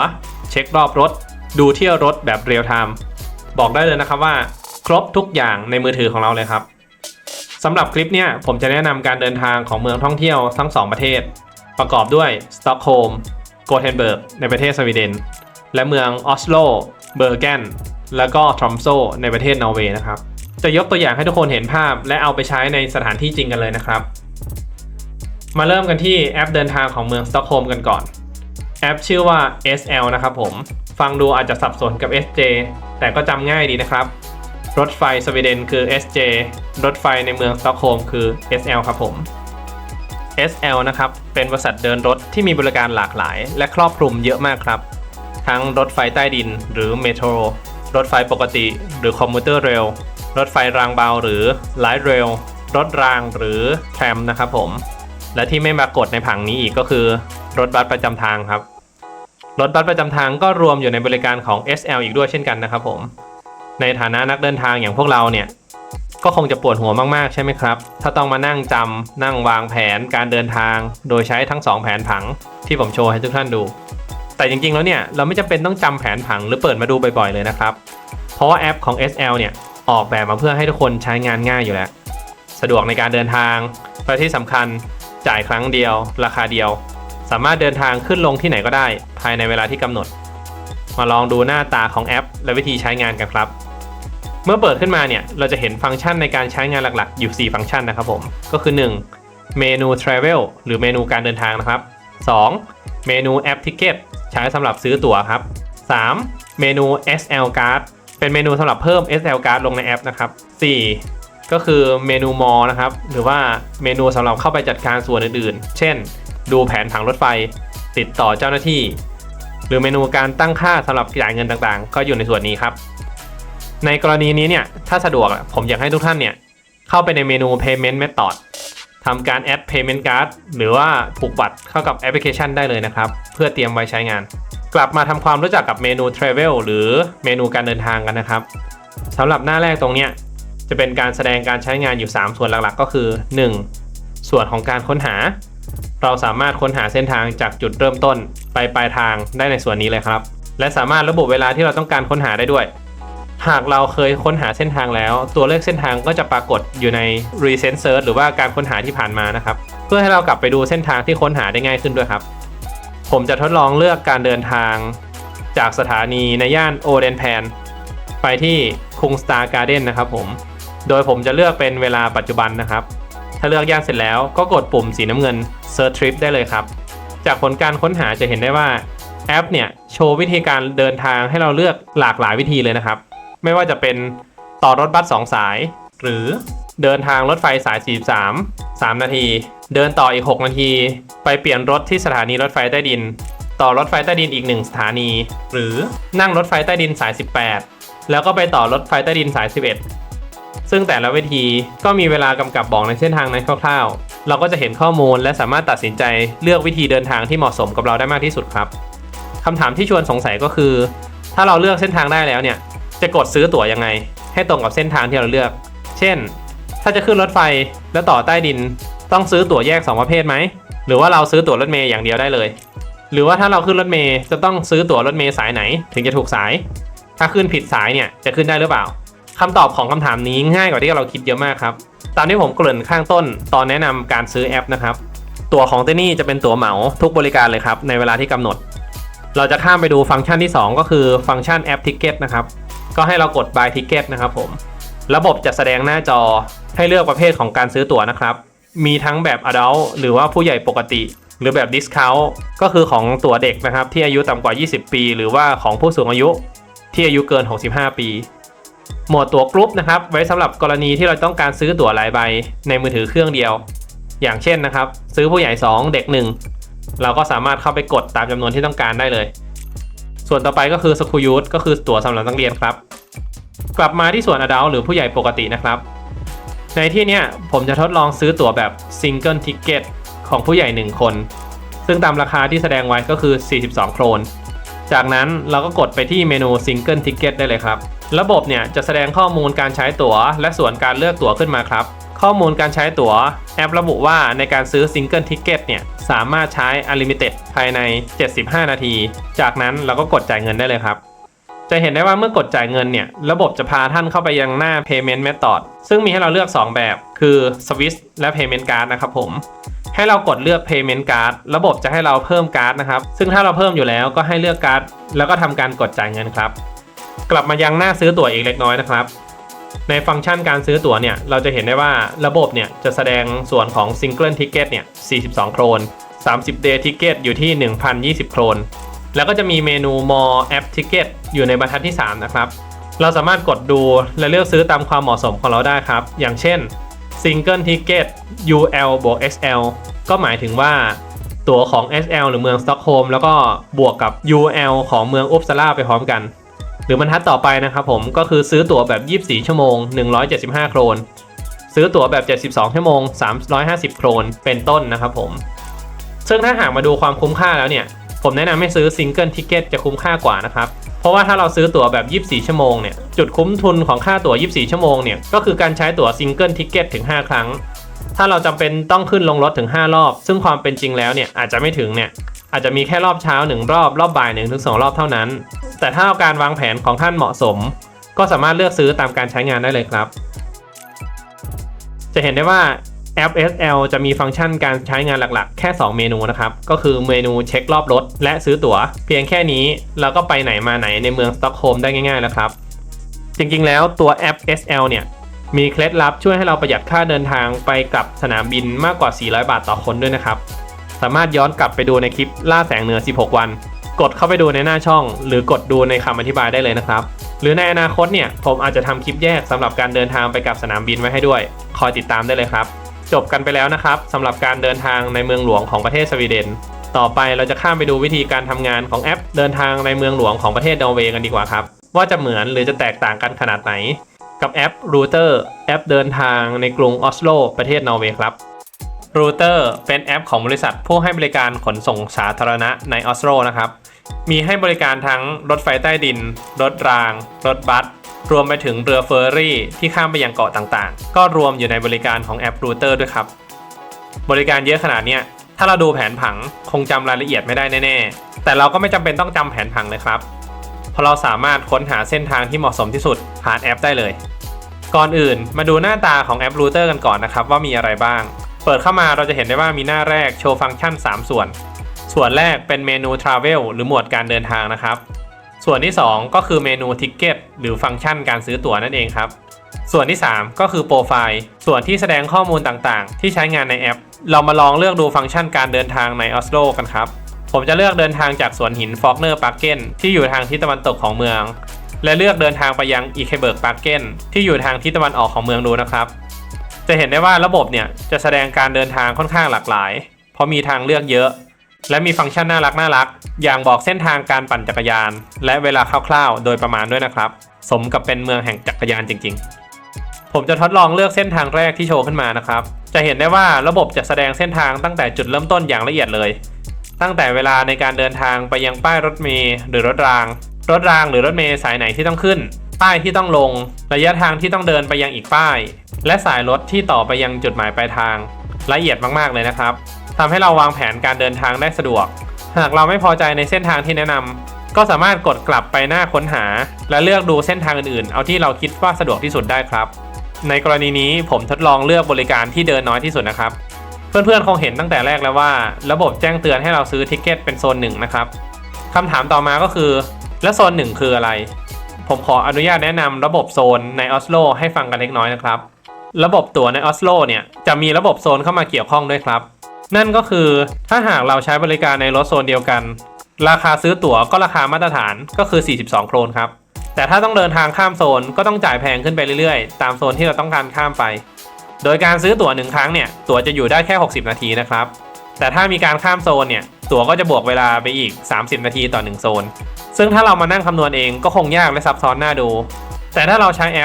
เช็ครอบรถดูเที่ยวรถแบบเรียลไทม์บอกได้เลยนะครับว่าครบทุกอย่างในมือถือของเราเลยครับสำหรับคลิปเนี่ยผมจะแนะนำการเดินทางของเมืองท่องเที่ยวทั้ง2ประเทศประกอบด้วยสต็อกโฮล์มโกเทนเบิร์กในประเทศสวีเดนและเมืองออสโลเบอร์เกนแล้วก็ทรอมโซในประเทศนอร์เวย์นะครับจะยกตัวอย่างให้ทุกคนเห็นภาพและเอาไปใช้ในสถานที่จริงกันเลยนะครับมาเริ่มกันที่แอปเดินทางของเมืองสต็อกโฮล์มกันก่อนแอปชื่อว่า SL นะครับผมฟังดูอาจจะสับสนกับ SJ แต่ก็จำง่ายดีนะครับรถไฟสวีเดนคือ SJ รถไฟในเมืองสต็อกโฮล์มคือ SL ครับผม SL นะครับเป็นบริษัทเดินรถที่มีบริการหลากหลายและครอบคลุมเยอะมากครับทั้งรถไฟใต้ดินหรือเมโทรรถไฟปกติหรือคอมมิวเตอร์เรลรถไฟรางเบาหรือไลท์เรลรถรางหรือแทรมนะครับผมและที่ไม่ปรากฏในผังนี้อีกก็คือรถบัสประจำทางครับรถบัสประจำทางก็รวมอยู่ในบริการของ SL อีกด้วยเช่นกันนะครับผมในฐานะนักเดินทางอย่างพวกเราเนี่ยก็คงจะปวดหัวมากๆใช่ไหมครับถ้าต้องมานั่งจำนั่งวางแผนการเดินทางโดยใช้ทั้ง2แผนผังที่ผมโชว์ให้ทุกท่านดูแต่จริงๆแล้วเนี่ยเราไม่จำเป็นต้องจำแผนผังหรือเปิดมาดูบ่อยๆเลยนะครับเพราะว่าแอปของ SL เนี่ยออกแบบมาเพื่อให้ทุกคนใช้งานง่ายอยู่แล้วสะดวกในการเดินทางและที่สำคัญจ่ายครั้งเดียวราคาเดียวสามารถเดินทางขึ้นลงที่ไหนก็ได้ภายในเวลาที่กำหนดมาลองดูหน้าตาของแอปและวิธีใช้งานกันครับเมื่อเปิดขึ้นมาเนี่ยเราจะเห็นฟังก์ชันในการใช้งานหลักๆอยู่4ฟังก์ชันนะครับผมก็คือ1เมนู Travel หรือเมนูการเดินทางนะครับ2เมนู App Ticket ใช้สำหรับซื้อตั๋วครับ3เมนู SL Card เป็นเมนูสำหรับเพิ่ม SL Card ลงในแอปนะครับ4ก็คือเมนู More นะครับหรือว่าเมนูสำหรับเข้าไปจัดการส่วนอื่นๆเช่นดูแผนผังรถไฟติดต่อเจ้าหน้าที่หรือเมนูการตั้งค่าสำหรับจ่ายเงินต่างๆก็อยู่ในส่วนนี้ครับในกรณีนี้เนี่ยถ้าสะดวกผมอยากให้ทุกท่านเนี่ยเข้าไปในเมนู Payment Method ทำการ Add Payment Card หรือว่าผูกบัตรเข้ากับแอปพลิเคชันได้เลยนะครับเพื่อเตรียมไว้ใช้งานกลับมาทำความรู้จักกับเมนู Travel หรือเมนูการเดินทางกันนะครับสำหรับหน้าแรกตรงเนี้ยจะเป็นการแสดงการใช้งานอยู่3ส่วนหลักๆก็คือ 1. ส่วนของการค้นหาเราสามารถค้นหาเส้นทางจากจุดเริ่มต้นไปปลายทางได้ในส่วนนี้เลยครับและสามารถระบุเวลาที่เราต้องการค้นหาได้ด้วยหากเราเคยค้นหาเส้นทางแล้วตัวเลขเส้นทางก็จะปรากฏอยู่ใน Recent Search หรือว่าการค้นหาที่ผ่านมานะครับเพื่อให้เรากลับไปดูเส้นทางที่ค้นหาได้ง่ายขึ้นด้วยครับผมจะทดลองเลือกการเดินทางจากสถานีในย่านโอเดนแพนไปที่คุงสตาร์การ์เด้นนะครับผมโดยผมจะเลือกเป็นเวลาปัจจุบันนะครับถ้าเลือกย่านเสร็จแล้วก็กดปุ่มสีน้ำเงิน Search Trip ได้เลยครับจากผลการค้นหาจะเห็นได้ว่าแอปเนี่ยโชว์วิธีการเดินทางให้เราเลือกหลากหลายวิธีเลยนะครับไม่ว่าจะเป็นต่อรถบัส2สายหรือเดินทางรถไฟสาย43 3นาทีเดินต่ออีก6นาทีไปเปลี่ยนรถที่สถานีรถไฟใต้ดินต่อรถไฟใต้ดินอีก1สถานีหรือนั่งรถไฟใต้ดินสาย18แล้วก็ไปต่อรถไฟใต้ดินสาย11ซึ่งแต่ละวิธีก็มีเวลากำกับบอกในเส้นทางนั้นคร่าวๆเราก็จะเห็นข้อมูลและสามารถตัดสินใจเลือกวิธีเดินทางที่เหมาะสมกับเราได้มากที่สุดครับคำถามที่ชวนสงสัยก็คือถ้าเราเลือกเส้นทางได้แล้วเนี่ยจะกดซื้อตั๋วยังไงให้ตรงกับเส้นทางที่เราเลือกเช่นถ้าจะขึ้นรถไฟแล้วต่อใต้ดินต้องซื้อตั๋วแยก2ประเภทไหมหรือว่าเราซื้อตั๋วรถเมล์อย่างเดียวได้เลยหรือว่าถ้าเราขึ้นรถเมล์จะต้องซื้อตั๋วรถเมล์สายไหนถึงจะถูกสายถ้าขึ้นผิดสายเนี่ยจะขึ้นได้หรือเปล่าคำตอบของคำถามนี้ง่ายกว่าที่เราคิดเยอะมากครับตามที่ผมเกริ่นข้างต้นตอนแนะนำการซื้อแอปนะครับตั๋วของที่นี่จะเป็นตั๋วเหมาทุกบริการเลยครับในเวลาที่กำหนดเราจะข้ามไปดูฟังก์ชันที่2ก็คือฟังก์ชันแอป Ticket นะครับก็ให้เรากด Buy Ticket นะครับผมระบบจะแสดงหน้าจอให้เลือกประเภทของการซื้อตั๋วนะครับมีทั้งแบบ Adult หรือว่าผู้ใหญ่ปกติหรือแบบ Discount ก็คือของตั๋วเด็กนะครับที่อายุต่ำกว่า20ปีหรือว่าของผู้สูงอายุที่อายุเกิน65ปีโหมดตั๋วกรุ๊ปนะครับไว้สำหรับกรณีที่เราต้องการซื้อตั๋วหลายใบในมือถือเครื่องเดียวอย่างเช่นนะครับซื้อผู้ใหญ่2เด็ก1เราก็สามารถเข้าไปกดตามจำนวนที่ต้องการได้เลยส่วนต่อไปก็คือ School Youth ก็คือตั๋วสำหรับนักเรียนครับ กลับมาที่ส่วน Adult หรือผู้ใหญ่ปกตินะครับในที่เนี้ยผมจะทดลองซื้อตั๋วแบบ Single Ticket ของผู้ใหญ่ 1 คนซึ่งตามราคาที่แสดงไว้ก็คือ42 โครนจากนั้นเราก็กดไปที่เมนู Single Ticket ได้เลยครับระบบเนี่ยจะแสดงข้อมูลการใช้ตั๋วและส่วนการเลือกตั๋วขึ้นมาครับข้อมูลการใช้ตั๋วแอประบุว่าในการซื้อ Single Ticket เนี่ยสามารถใช้ Unlimited ภายใน75 นาทีจากนั้นเราก็กดจ่ายเงินได้เลยครับจะเห็นได้ว่าเมื่อกดจ่ายเงินเนี่ยระบบจะพาท่านเข้าไปยังหน้า Payment Method ซึ่งมีให้เราเลือก2แบบคือ Swiss และ Payment Card นะครับผมให้เรากดเลือก Payment Card ระบบจะให้เราเพิ่มการ์ดนะครับซึ่งถ้าเราเพิ่มอยู่แล้วก็ให้เลือกการ์ดแล้วก็ทำการกดจ่ายเงินครับกลับมายังหน้าซื้อตั๋วอีกเล็กน้อยนะครับในฟังก์ชันการซื้อตั๋วเนี่ยเราจะเห็นได้ว่าระบบเนี่ยจะแสดงส่วนของ Single Ticket เนี่ย42 โครน30 Day Ticket อยู่ที่ 1,020 โครนแล้วก็จะมีเมนู More App Ticket อยู่ในบรรทัดที่3นะครับเราสามารถกดดูและเลือกซื้อตามความเหมาะสมของเราได้ครับอย่างเช่น Single Ticket UL บวก XL ก็หมายถึงว่าตั๋วของ SL หรือเมืองสต็อกโฮล์มแล้วก็บวกกับ UL ของเมืองอุปซาลาไปพร้อมกันหรือบรรทัดต่อไปนะครับผมก็คือซื้อตั๋วแบบ24 ชั่วโมง175 โครนซื้อตั๋วแบบ72 ชั่วโมง350 โครนเป็นต้นนะครับผมซึ่งถ้าหากมาดูความคุ้มค่าแล้วเนี่ยผมแนะนำให้ซื้อ Single Ticket จะคุ้มค่ากว่านะครับเพราะว่าถ้าเราซื้อตั๋วแบบ24 ชั่วโมงเนี่ยจุดคุ้มทุนของค่าตั๋ว24 ชั่วโมงเนี่ยก็คือการใช้ตั๋ว Single Ticket ถึง5 ครั้งถ้าเราจำเป็นต้องขึ้นลงรถถึง5 รอบซึ่งความเป็นจริงแล้วเนี่ยอาจจะไม่ถึงเนี่ยอาจจะมีแค่รอบเช้า1 รอบรอบบ่าย 1-2 รอบเท่านั้นแต่ถ้าการวางแผนของท่านเหมาะสมก็สามารถเลือกซื้อตามการใช้งานได้เลยครับจะเห็นได้ว่าแอป SL จะมีฟังก์ชันการใช้งานหลักๆแค่ 2 เมนูนะครับก็คือเมนูเช็ครอบรถและซื้อตั๋วเพียงแค่นี้เราก็ไปไหนมาไหนในเมืองสต็อกโฮล์มได้ง่ายๆแล้วครับจริงๆแล้วตัวแอป SL เนี่ยมีเคล็ดลับช่วยให้เราประหยัดค่าเดินทางไปกับสนามบินมากกว่า400 บาทต่อคนด้วยนะครับสามารถย้อนกลับไปดูในคลิปล่าแสงเหนือ16 วันกดเข้าไปดูในหน้าช่องหรือกดดูในคำอธิบายได้เลยนะครับหรือในอนาคตเนี่ยผมอาจจะทำคลิปแยกสำหรับการเดินทางไปกับสนามบินไว้ให้ด้วยคอยติดตามได้เลยครับจบกันไปแล้วนะครับสำหรับการเดินทางในเมืองหลวงของประเทศสวีเดนต่อไปเราจะข้ามไปดูวิธีการทำงานของแอปเดินทางในเมืองหลวงของประเทศนอร์เวย์กันดีกว่าครับว่าจะเหมือนหรือจะแตกต่างกันขนาดไหนกับแอป Ruter แอปเดินทางในกรุงออสโลประเทศนอร์เวย์ครับ Ruter เป็นแอปของบริษัทผู้ให้บริการขนส่งสาธารณะในออสโลนะครับมีให้บริการทั้งรถไฟใต้ดินรถรางรถบัสรวมไปถึงเรือเฟอร์รี่ที่ข้ามไปยังเกาะต่างๆก็รวมอยู่ในบริการของแอป Ruter ด้วยครับบริการเยอะขนาดนี้ถ้าเราดูแผนผังคงจำรายละเอียดไม่ได้แน่ๆแต่เราก็ไม่จำเป็นต้องจำแผนผังเลยครับเพราะเราสามารถค้นหาเส้นทางที่เหมาะสมที่สุดผ่านแอปได้เลยก่อนอื่นมาดูหน้าตาของแอป Ruter กันก่อนนะครับว่ามีอะไรบ้างเปิดเข้ามาเราจะเห็นได้ว่ามีหน้าแรกโชว์ฟังก์ชัน3 ส่วนแรกเป็นเมนู Travel หรือหมวดการเดินทางนะครับส่วนที่2ก็คือเมนู Ticket หรือฟังก์ชันการซื้อตั๋วนั่นเองครับส่วนที่3ก็คือโปรไฟล์ส่วนที่แสดงข้อมูลต่างๆที่ใช้งานในแอปเรามาลองเลือกดูฟังก์ชันการเดินทางในออสโลกันครับผมจะเลือกเดินทางจากสวนหินฟอกเนอร์ปาร์เกนที่อยู่ทางทิศตะวันตกของเมืองและเลือกเดินทางไปยังอีเคเบิร์กปาร์เกนที่อยู่ทางทิศตะวันออกของเมืองดูนะครับจะเห็นได้ว่าระบบเนี่ยจะแสดงการเดินทางค่อนข้างหลากหลายเพราะมีทางเลือกเยอะและมีฟังก์ชันน่ารักอย่างบอกเส้นทางการปั่นจักรยานและเวลาคร่าวๆโดยประมาณด้วยนะครับสมกับเป็นเมืองแห่งจักรยานจริงๆผมจะทดลองเลือกเส้นทางแรกที่โชว์ขึ้นมานะครับจะเห็นได้ว่าระบบจะแสดงเส้นทางตั้งแต่จุดเริ่มต้นอย่างละเอียดเลยตั้งแต่เวลาในการเดินทางไปยังป้ายรถเมล์หรือรถรางหรือรถเมล์สายไหนที่ต้องขึ้นป้ายที่ต้องลงระยะทางที่ต้องเดินไปยังอีกป้ายและสายรถที่ต่อไปยังจุดหมายปลายทางละเอียดมากๆเลยนะครับทำให้เราวางแผนการเดินทางได้สะดวกหากเราไม่พอใจในเส้นทางที่แนะนำก็สามารถกดกลับไปหน้าค้นหาและเลือกดูเส้นทางอื่นๆเอาที่เราคิดว่าสะดวกที่สุดได้ครับในกรณีนี้ผมทดลองเลือกบริการที่เดินน้อยที่สุดนะครับเพื่อนๆคงเห็นตั้งแต่แรกแล้วว่าระบบแจ้งเตือนให้เราซื้อทิกเก็ตเป็นโซน1นะครับคำถามต่อมาก็คือแล้วโซน1คืออะไรผมขออนุญาตแนะนำระบบโซนในออสโลให้ฟังกันเล็กน้อยนะครับระบบตั๋วในออสโลเนี่ยจะมีระบบโซนเข้ามาเกี่ยวข้องด้วยครับนั่นก็คือถ้าหากเราใช้บริการในรถโซนเดียวกันราคาซื้อตั๋วก็ราคามาตรฐานก็คือ42 โครนครับแต่ถ้าต้องเดินทางข้ามโซนก็ต้องจ่ายแพงขึ้นไปเรื่อยๆตามโซนที่เราต้องการข้ามไปโดยการซื้อตั๋ว1 ครั้งเนี่ยตั๋วจะอยู่ได้แค่60 นาทีนะครับแต่ถ้ามีการข้ามโซนเนี่ยตั๋วก็จะบวกเวลาไปอีก30 นาทีต่อ1 โซนซึ่งถ้าเรามานั่งคำนวณเองก็คงยากและซับซ้อนน่าดู แต่ถ้าเราใช้แอ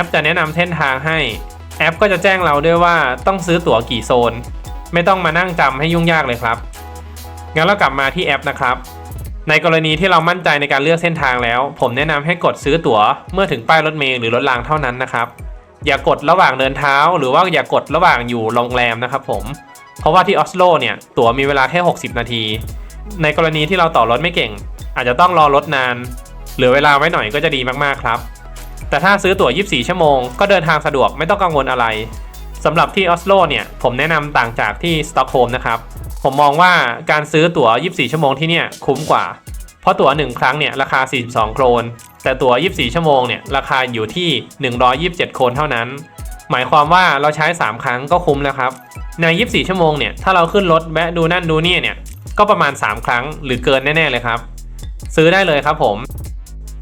ปจะแนะนำเส้นทางให้แอปก็จะแจ้งเราด้วยว่าต้องซื้อตั๋วกี่โซนไม่ต้องมานั่งจำให้ยุ่งยากเลยครับงั้นเรากลับมาที่แอปนะครับในกรณีที่เรามั่นใจในการเลือกเส้นทางแล้วผมแนะนำให้กดซื้อตั๋วเมื่อถึงป้ายรถเมล์หรือรถรางเท่านั้นนะครับอย่ากดระหว่างเดินเท้าหรือว่าอย่ากดระหว่างอยู่โรงแรมนะครับผมเพราะว่าที่ออสโลเนี่ยตั๋วมีเวลาแค่60นาทีในกรณีที่เราต่อรถไม่เก่งอาจจะต้องรอรถนานเหลือเวลาไว้หน่อยก็จะดีมากๆครับแต่ถ้าซื้อตั๋ว24ชั่วโมงก็เดินทางสะดวกไม่ต้องกังวลอะไรสำหรับที่ออสโลเนี่ยผมแนะนำต่างจากที่สต็อกโฮล์มนะครับผมมองว่าการซื้อตั๋ว24ชั่วโมงที่เนี่ยคุ้มกว่าเพราะตั๋ว1ครั้งเนี่ยราคา42โครนแต่ตั๋ว24ชั่วโมงเนี่ยราคาอยู่ที่127โครนเท่านั้นหมายความว่าเราใช้3ครั้งก็คุ้มแล้วครับใน24ชั่วโมงเนี่ยถ้าเราขึ้นรถแวะดูนั่นดูนี่เนี่ยก็ประมาณ3ครั้งหรือเกินแน่ๆเลยครับซื้อได้เลยครับผม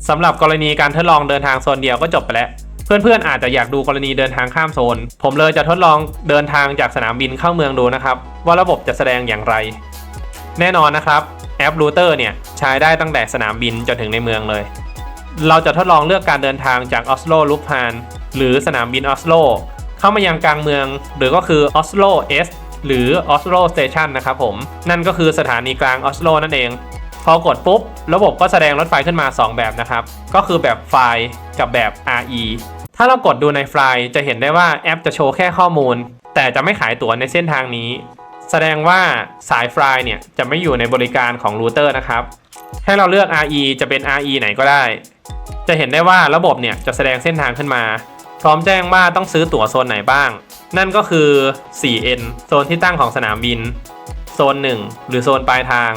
สำหรับกรณีการทดลองเดินทางโซนเดียวก็จบไปแล้วเพื่อนๆอาจจะอยากดูกรณีเดินทางข้ามโซนผมเลยจะทดลองเดินทางจากสนามบินเข้าเมืองดูนะครับว่าระบบจะแสดงอย่างไรแน่นอนนะครับแอปรูเตอร์เนี่ยใช้ได้ตั้งแต่สนามบินจนถึงในเมืองเลยเราจะทดลองเลือกการเดินทางจากออสโลลูฟฮานหรือสนามบินออสโลเข้ามายังกลางเมืองหรือก็คือออสโลเอสหรือออสโลสเตชันนะครับผมนั่นก็คือสถานีกลางออสโลนั่นเองพอกดปุ๊บระบบก็แสดงรถไฟขึ้นมา2แบบนะครับก็คือแบบไฟล์กับแบบ RE ถ้าเรากดดูในไฟล์จะเห็นได้ว่าแอปจะโชว์แค่ข้อมูลแต่จะไม่ขายตั๋วในเส้นทางนี้แสดงว่าสายไฟล์เนี่ยจะไม่อยู่ในบริการของรูเตอร์นะครับให้เราเลือก RE จะเป็น RE ไหนก็ได้จะเห็นได้ว่าระบบเนี่ยจะแสดงเส้นทางขึ้นมาพร้อมแจ้งว่าต้องซื้อตั๋วโซนไหนบ้างนั่นก็คือ 4N โซนที่ตั้งของสนามบินโซน1หรือโซนปลายทาง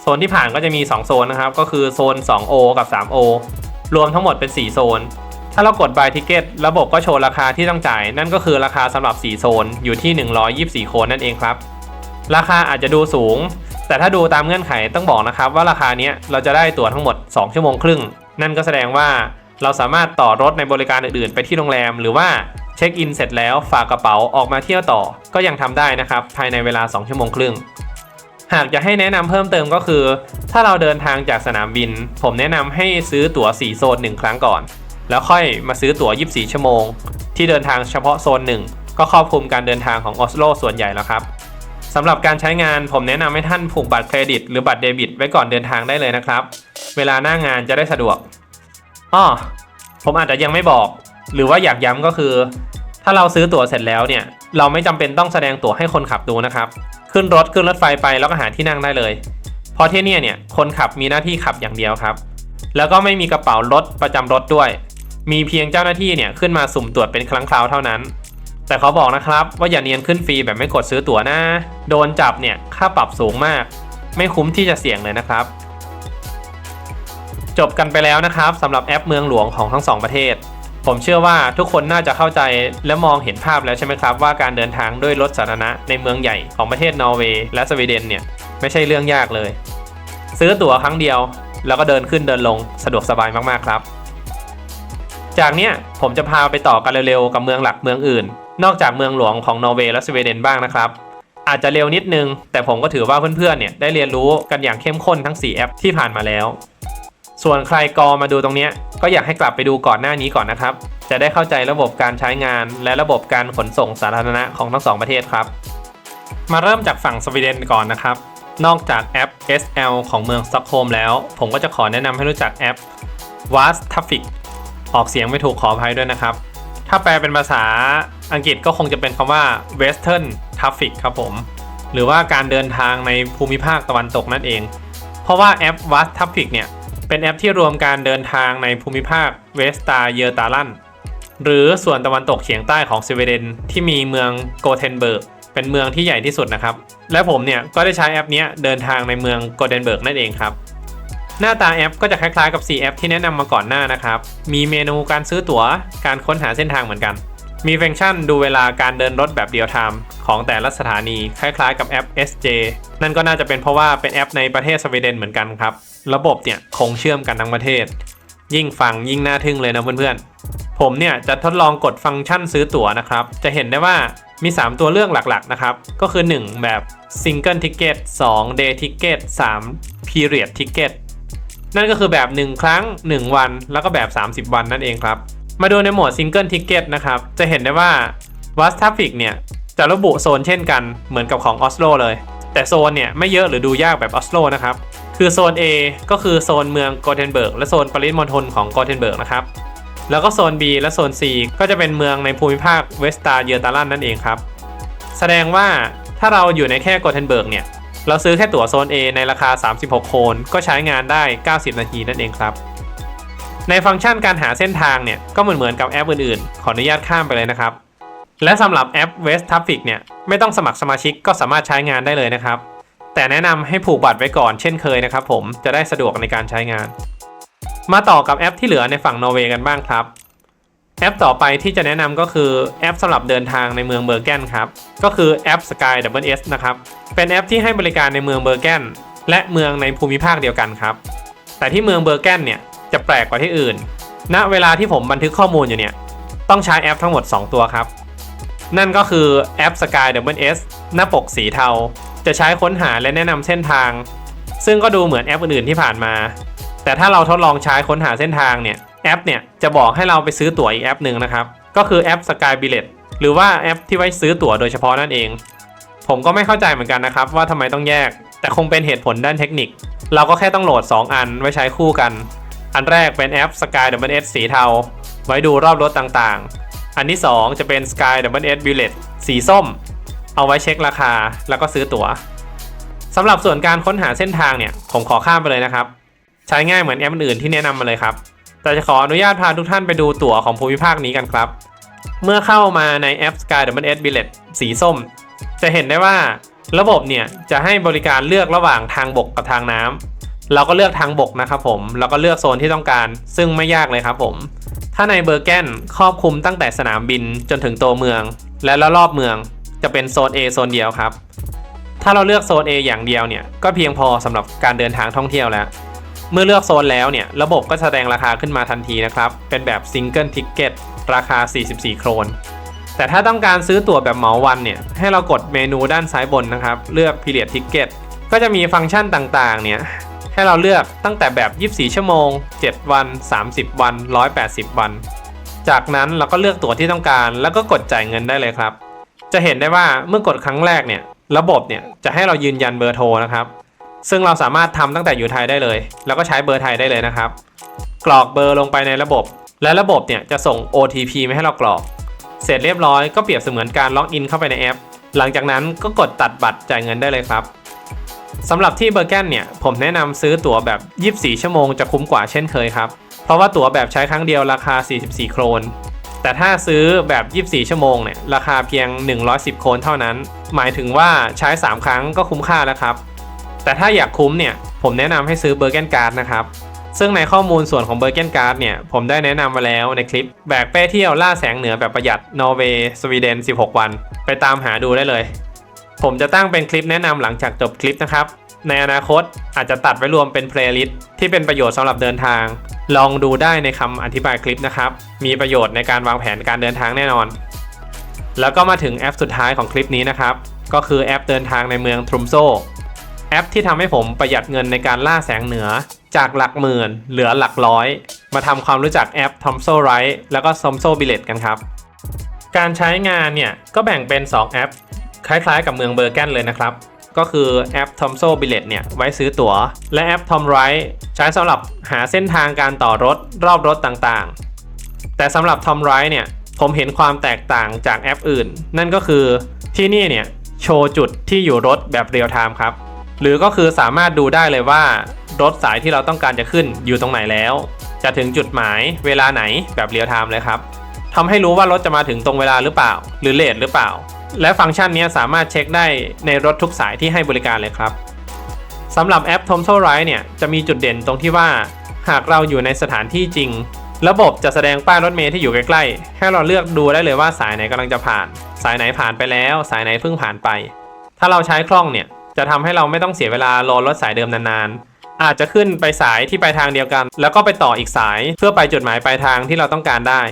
โซนที่ผ่านก็จะมี2โซนนะครับก็คือโซน 2O กับ 3O รวมทั้งหมดเป็น4โซนถ้าเรากด Buy Ticket ระบบก็โชว์ราคาที่ต้องจ่ายนั่นก็คือราคาสำหรับ4โซนอยู่ที่124โครนนั่นเองครับราคาอาจจะดูสูงแต่ถ้าดูตามเงื่อนไขต้องบอกนะครับว่าราคานี้เราจะได้ตั๋วทั้งหมด2ชั่วโมงครึ่งนั่นก็แสดงว่าเราสามารถต่อรถในบริการอื่นๆไปที่โรงแรมหรือว่าเช็คอินเสร็จแล้วฝากกระเป๋าออกมาเที่ยวต่อก็ยังทำได้นะครับภายในเวลา2ชั่วโมงครึ่งหากจะให้แนะนำเพิ่มเติมก็คือถ้าเราเดินทางจากสนามบินผมแนะนำให้ซื้อตั๋ว4โซน1ครั้งก่อนแล้วค่อยมาซื้อตั๋ว24ชั่วโมงที่เดินทางเฉพาะโซน1ก็ครอบคลุมการเดินทางของออสโลส่วนใหญ่แล้วครับสำหรับการใช้งานผมแนะนำให้ท่านผูกบัตรเครดิตหรือบัตรเดบิตไว้ก่อนเดินทางได้เลยนะครับเวลาหน้างานจะได้สะดวกผมอาจจะยังไม่บอกหรือว่าอยากย้ำก็คือถ้าเราซื้อตั๋วเสร็จแล้วเนี่ยเราไม่จำเป็นต้องแสดงตั๋วให้คนขับดูนะครับขึ้นรถไฟไปแล้วก็หาที่นั่งได้เลยเพราะที่เนี่ยคนขับมีหน้าที่ขับอย่างเดียวครับแล้วก็ไม่มีกระเป๋ารถประจำรถด้วยมีเพียงเจ้าหน้าที่เนี่ยขึ้นมาสุ่มตรวจเป็นครั้งคราวเท่านั้นแต่เขาบอกนะครับว่าอย่าเนียนขึ้นฟรีแบบไม่กดซื้อตั๋วนะโดนจับเนี่ยค่าปรับสูงมากไม่คุ้มที่จะเสี่ยงเลยนะครับจบกันไปแล้วนะครับสำหรับแอปเมืองหลวงของทั้ง2ประเทศผมเชื่อว่าทุกคนน่าจะเข้าใจและมองเห็นภาพแล้วใช่ไหมครับว่าการเดินทางด้วยรถสาธารณะในเมืองใหญ่ของประเทศนอร์เวย์และสวีเดนเนี่ยไม่ใช่เรื่องยากเลยซื้อตั๋วครั้งเดียวแล้วก็เดินขึ้นเดินลงสะดวกสบายมากๆครับจากเนี้ยผมจะพาไปต่อกันเร็วๆกับเมืองหลักเมืองอื่นนอกจากเมืองหลวงของนอร์เวย์และสวีเดนบ้างนะครับอาจจะเร็วนิดนึงแต่ผมก็ถือว่าเพื่อนๆเนี่ยได้เรียนรู้กันอย่างเข้มข้นทั้ง4แอปที่ผ่านมาแล้วส่วนใครกอมาดูตรงนี้ก็อยากให้กลับไปดูก่อนหน้านี้ก่อนนะครับจะได้เข้าใจระบบการใช้งานและระบบการขนส่งสาธารณะของทั้ง2ประเทศครับมาเริ่มจากฝั่งสวีเดนก่อนนะครับนอกจากแอป SL ของเมืองสต็อกโฮล์มแล้วผมก็จะขอแนะนำให้รู้จักแอป Vast Traffic ออกเสียงไม่ถูกขออภัยด้วยนะครับถ้าแปลเป็นภาษาอังกฤษก็คงจะเป็นคำว่า Western Traffic ครับผมหรือว่าการเดินทางในภูมิภาคตะวันตกนั่นเองเพราะว่าแอป Vast Traffic เนี่ยเป็นแอปที่รวมการเดินทางในภูมิภาคเวสตาเยอร์ตาลันหรือส่วนตะวันตกเฉียงใต้ของสวีเดนที่มีเมืองโกเทนเบิร์กเป็นเมืองที่ใหญ่ที่สุดนะครับและผมเนี่ยก็ได้ใช้แอปนี้เดินทางในเมืองโกเทนเบิร์กนั่นเองครับหน้าตาแอปก็จะคล้ายๆกับ4แอปที่แนะนำมาก่อนหน้านะครับมีเมนูการซื้อตั๋วการค้นหาเส้นทางเหมือนกันมีฟังก์ชันดูเวลาการเดินรถแบบเรียลไทม์ของแต่ละสถานีคล้ายๆกับแอป SJ นั่นก็น่าจะเป็นเพราะว่าเป็นแอปในประเทศสวีเดนเหมือนกันครับระบบเนี่ยคงเชื่อมกันทั้งประเทศยิ่งฟังยิ่งน่าทึ่งเลยนะเพื่อนๆผมเนี่ยจะทดลองกดฟังก์ชันซื้อตั๋วนะครับจะเห็นได้ว่ามี3ตัวเลือกหลักๆนะครับก็คือ1แบบ Single Ticket 2 Day Ticket 3 Period Ticket นั่นก็คือแบบ1ครั้ง1วันแล้วก็แบบ30วันนั่นเองครับ มาดูในโหมด Single Ticket นะครับจะเห็นได้ว่า Vast Traffic เนี่ยจะระบุโซนเช่นกันเหมือนกับของออสโลเลยแต่โซนเนี่ยไม่เยอะหรือดูยากแบบออสโลนะครับคือโซน A ก็คือโซนเมืองโกเทนเบิร์กและโซนปริมณฑลของโกเทนเบิร์กนะครับแล้วก็โซน B และโซน C ก็จะเป็นเมืองในภูมิภาคเวสตาเยอร์ตาลันนั่นเองครับแสดงว่าถ้าเราอยู่ในแค่โกเทนเบิร์กเนี่ยเราซื้อแค่ตั๋วโซน A ในราคา36โคนก็ใช้งานได้90นาทีนั่นเองครับในฟังก์ชันการหาเส้นทางเนี่ยก็เหมือนกับแอปอื่นๆขออนุญาตข้ามไปเลยนะครับและสำหรับแอป West Traffic เนี่ยไม่ต้องสมัครสมาชิกก็สามารถใช้งานได้เลยนะครับแต่แนะนำให้ผูกบัตรไว้ก่อนเช่นเคยนะครับผมจะได้สะดวกในการใช้งานมาต่อกับแอปที่เหลือในฝั่งนอร์เวย์กันบ้างครับแอปต่อไปที่จะแนะนำก็คือแอปสำหรับเดินทางในเมืองเบอร์แกนครับก็คือแอป Sky Double S นะครับเป็นแอปที่ให้บริการในเมืองเบอร์แกนและเมืองในภูมิภาคเดียวกันครับแต่ที่เมืองเบอร์แกนเนี่ยจะแปลกกว่าที่อื่นณเวลาที่ผมบันทึกข้อมูลอยู่เนี่ยต้องใช้แอปทั้งหมด2ตัวครับนั่นก็คือแอป Sky Double S หน้าปกสีเทาจะใช้ค้นหาและแนะนำเส้นทางซึ่งก็ดูเหมือนแอปอื่นๆที่ผ่านมาแต่ถ้าเราทดลองใช้ค้นหาเส้นทางเนี่ยแอปเนี่ยจะบอกให้เราไปซื้อตั๋วอีกแอปหนึ่งนะครับก็คือแอป Sky Billet หรือว่าแอปที่ไว้ซื้อตั๋วโดยเฉพาะนั่นเองผมก็ไม่เข้าใจเหมือนกันนะครับว่าทำไมต้องแยกแต่คงเป็นเหตุผลด้านเทคนิคเราก็แค่ต้องโหลด2อันไว้ใช้คู่กันอันแรกเป็นแอป Sky Double S สีเทาไว้ดูรอบรถต่างๆอันที่2จะเป็น Sky Double S Billet สีส้มเอาไว้เช็คราคาแล้วก็ซื้อตั๋วสำหรับส่วนการค้นหาเส้นทางเนี่ยผมขอข้ามไปเลยนะครับใช้ง่ายเหมือนแอปอื่นที่แนะนำมาเลยครับแต่จะขออนุญาตพาทุกท่านไปดูตั๋วของภูมิภาคนี้กันครับเมื่อเข้ามาในแอป Sky Double S Billet สีส้มจะเห็นได้ว่าระบบเนี่ยจะให้บริการเลือกระหว่างทางบกกับทางน้ำเราก็เลือกทางบกนะครับผมแล้วก็เลือกโซนที่ต้องการซึ่งไม่ยากเลยครับผมถ้าในเบอร์แกนครอบคลุมตั้งแต่สนามบินจนถึงตัวเมืองและรอบเมืองจะเป็นโซน A โซนเดียวครับถ้าเราเลือกโซน A อย่างเดียวเนี่ยก็เพียงพอสำหรับการเดินทางท่องเที่ยวแล้วเมื่อเลือกโซนแล้วเนี่ยระบบก็แสดงราคาขึ้นมาทันทีนะครับเป็นแบบ Single Ticket ราคา44โครนแต่ถ้าต้องการซื้อตั๋วแบบเหมาวันเนี่ยให้เรากดเมนูด้านซ้ายบนนะครับเลือก Period Ticket ก็จะมีฟังก์ชันต่างๆเนี่ยให้เราเลือกตั้งแต่แบบ24ชั่วโมง7วัน30วัน180วันจากนั้นเราก็เลือกตั๋วที่ต้องการแล้วก็กดจ่ายเงินได้เลยครับจะเห็นได้ว่าเมื่อกดครั้งแรกเนี่ยระบบเนี่ยจะให้เรายืนยันเบอร์โทรนะครับซึ่งเราสามารถทำตั้งแต่อยู่ไทยได้เลยแล้วก็ใช้เบอร์ไทยได้เลยนะครับกรอกเบอร์ลงไปในระบบและระบบเนี่ยจะส่ง OTP มาให้เรากรอกเสร็จเรียบร้อยก็เปรียบเสมือนการล็อกอินเข้าไปในแอปหลังจากนั้นก็กดตัดบัตรจ่ายเงินได้เลยครับสำหรับที่เบอร์แกนเนี่ยผมแนะนำซื้อตั๋วแบบ24ชั่วโมงจะคุ้มกว่าเช่นเคยครับเพราะว่าตั๋วแบบใช้ครั้งเดียวราคา44โครนแต่ถ้าซื้อแบบ24ชั่วโมงเนี่ยราคาเพียง110โครนเท่านั้นหมายถึงว่าใช้3ครั้งก็คุ้มค่าแล้วครับแต่ถ้าอยากคุ้มเนี่ยผมแนะนำให้ซื้อเบอร์แกนการ์ดนะครับซึ่งในข้อมูลส่วนของเบอร์แกนการ์ดเนี่ยผมได้แนะนำมาแล้วในคลิปแบกเป้เที่ยวล่าแสงเหนือแบบประหยัดนอร์เวย์สวีเดน16วันไปตามหาดูได้เลยผมจะตั้งเป็นคลิปแนะนำหลังจากจบคลิปนะครับในอนาคตอาจจะตัดไว้รวมเป็นเพลย์ลิสต์ที่เป็นประโยชน์สำหรับเดินทางลองดูได้ในคำอธิบายคลิปนะครับมีประโยชน์ในการวางแผนการเดินทางแน่นอนแล้วก็มาถึงแอปสุดท้ายของคลิปนี้นะครับก็คือแอปเดินทางในเมืองทรูมโซแอปที่ทำให้ผมประหยัดเงินในการล่าแสงเหนือจากหลักหมื่นเหลือหลักร้อยมาทำความรู้จักแอป Tomso Ride แล้วก็ Tomso Billet กันครับการใช้งานเนี่ยก็แบ่งเป็น2แอปคล้ายๆกับเมืองเบอร์แกนเลยนะครับก็คือแอป Tomso Billet เนี่ยไว้ซื้อตั๋วและแอป Tom Ride ใช้สำหรับหาเส้นทางการต่อรถรอบรถต่างๆแต่สำหรับ Tom Ride เนี่ยผมเห็นความแตกต่างจากแอปอื่นนั่นก็คือที่นี่เนี่ยโชว์จุดที่อยู่รถแบบเรียลไทม์ครับหรือก็คือสามารถดูได้เลยว่ารถสายที่เราต้องการจะขึ้นอยู่ตรงไหนแล้วจะถึงจุดหมายเวลาไหนแบบเรียลไทม์เลยครับทำให้รู้ว่ารถจะมาถึงตรงเวลาหรือเปล่าหรือเลทหรือเปล่าและฟังก์ชันนี้สามารถเช็คได้ในรถทุกสายที่ให้บริการเลยครับสำหรับแอป Tomso Ride เนี่ยจะมีจุดเด่นตรงที่ว่าหากเราอยู่ในสถานที่จริงระบบจะแสดงป้ายรถเมล์ที่อยู่ใกล้ๆให้เราเลือกดูได้เลยว่าสายไหนกำลังจะผ่านสายไหนผ่านไปแล้วสายไหนเพิ่งผ่านไปถ้าเราใช้คล่องเนี่ยจะทำให้เราไม่ต้องเสียเวลารอรถสายเดิมนานๆอาจจะขึ้นไปสายที่ไปทางเดียวกันแล้วก็ไปต่ออีกสายเพื่อไปจุดหมายปลายทางที่เราต้องการได้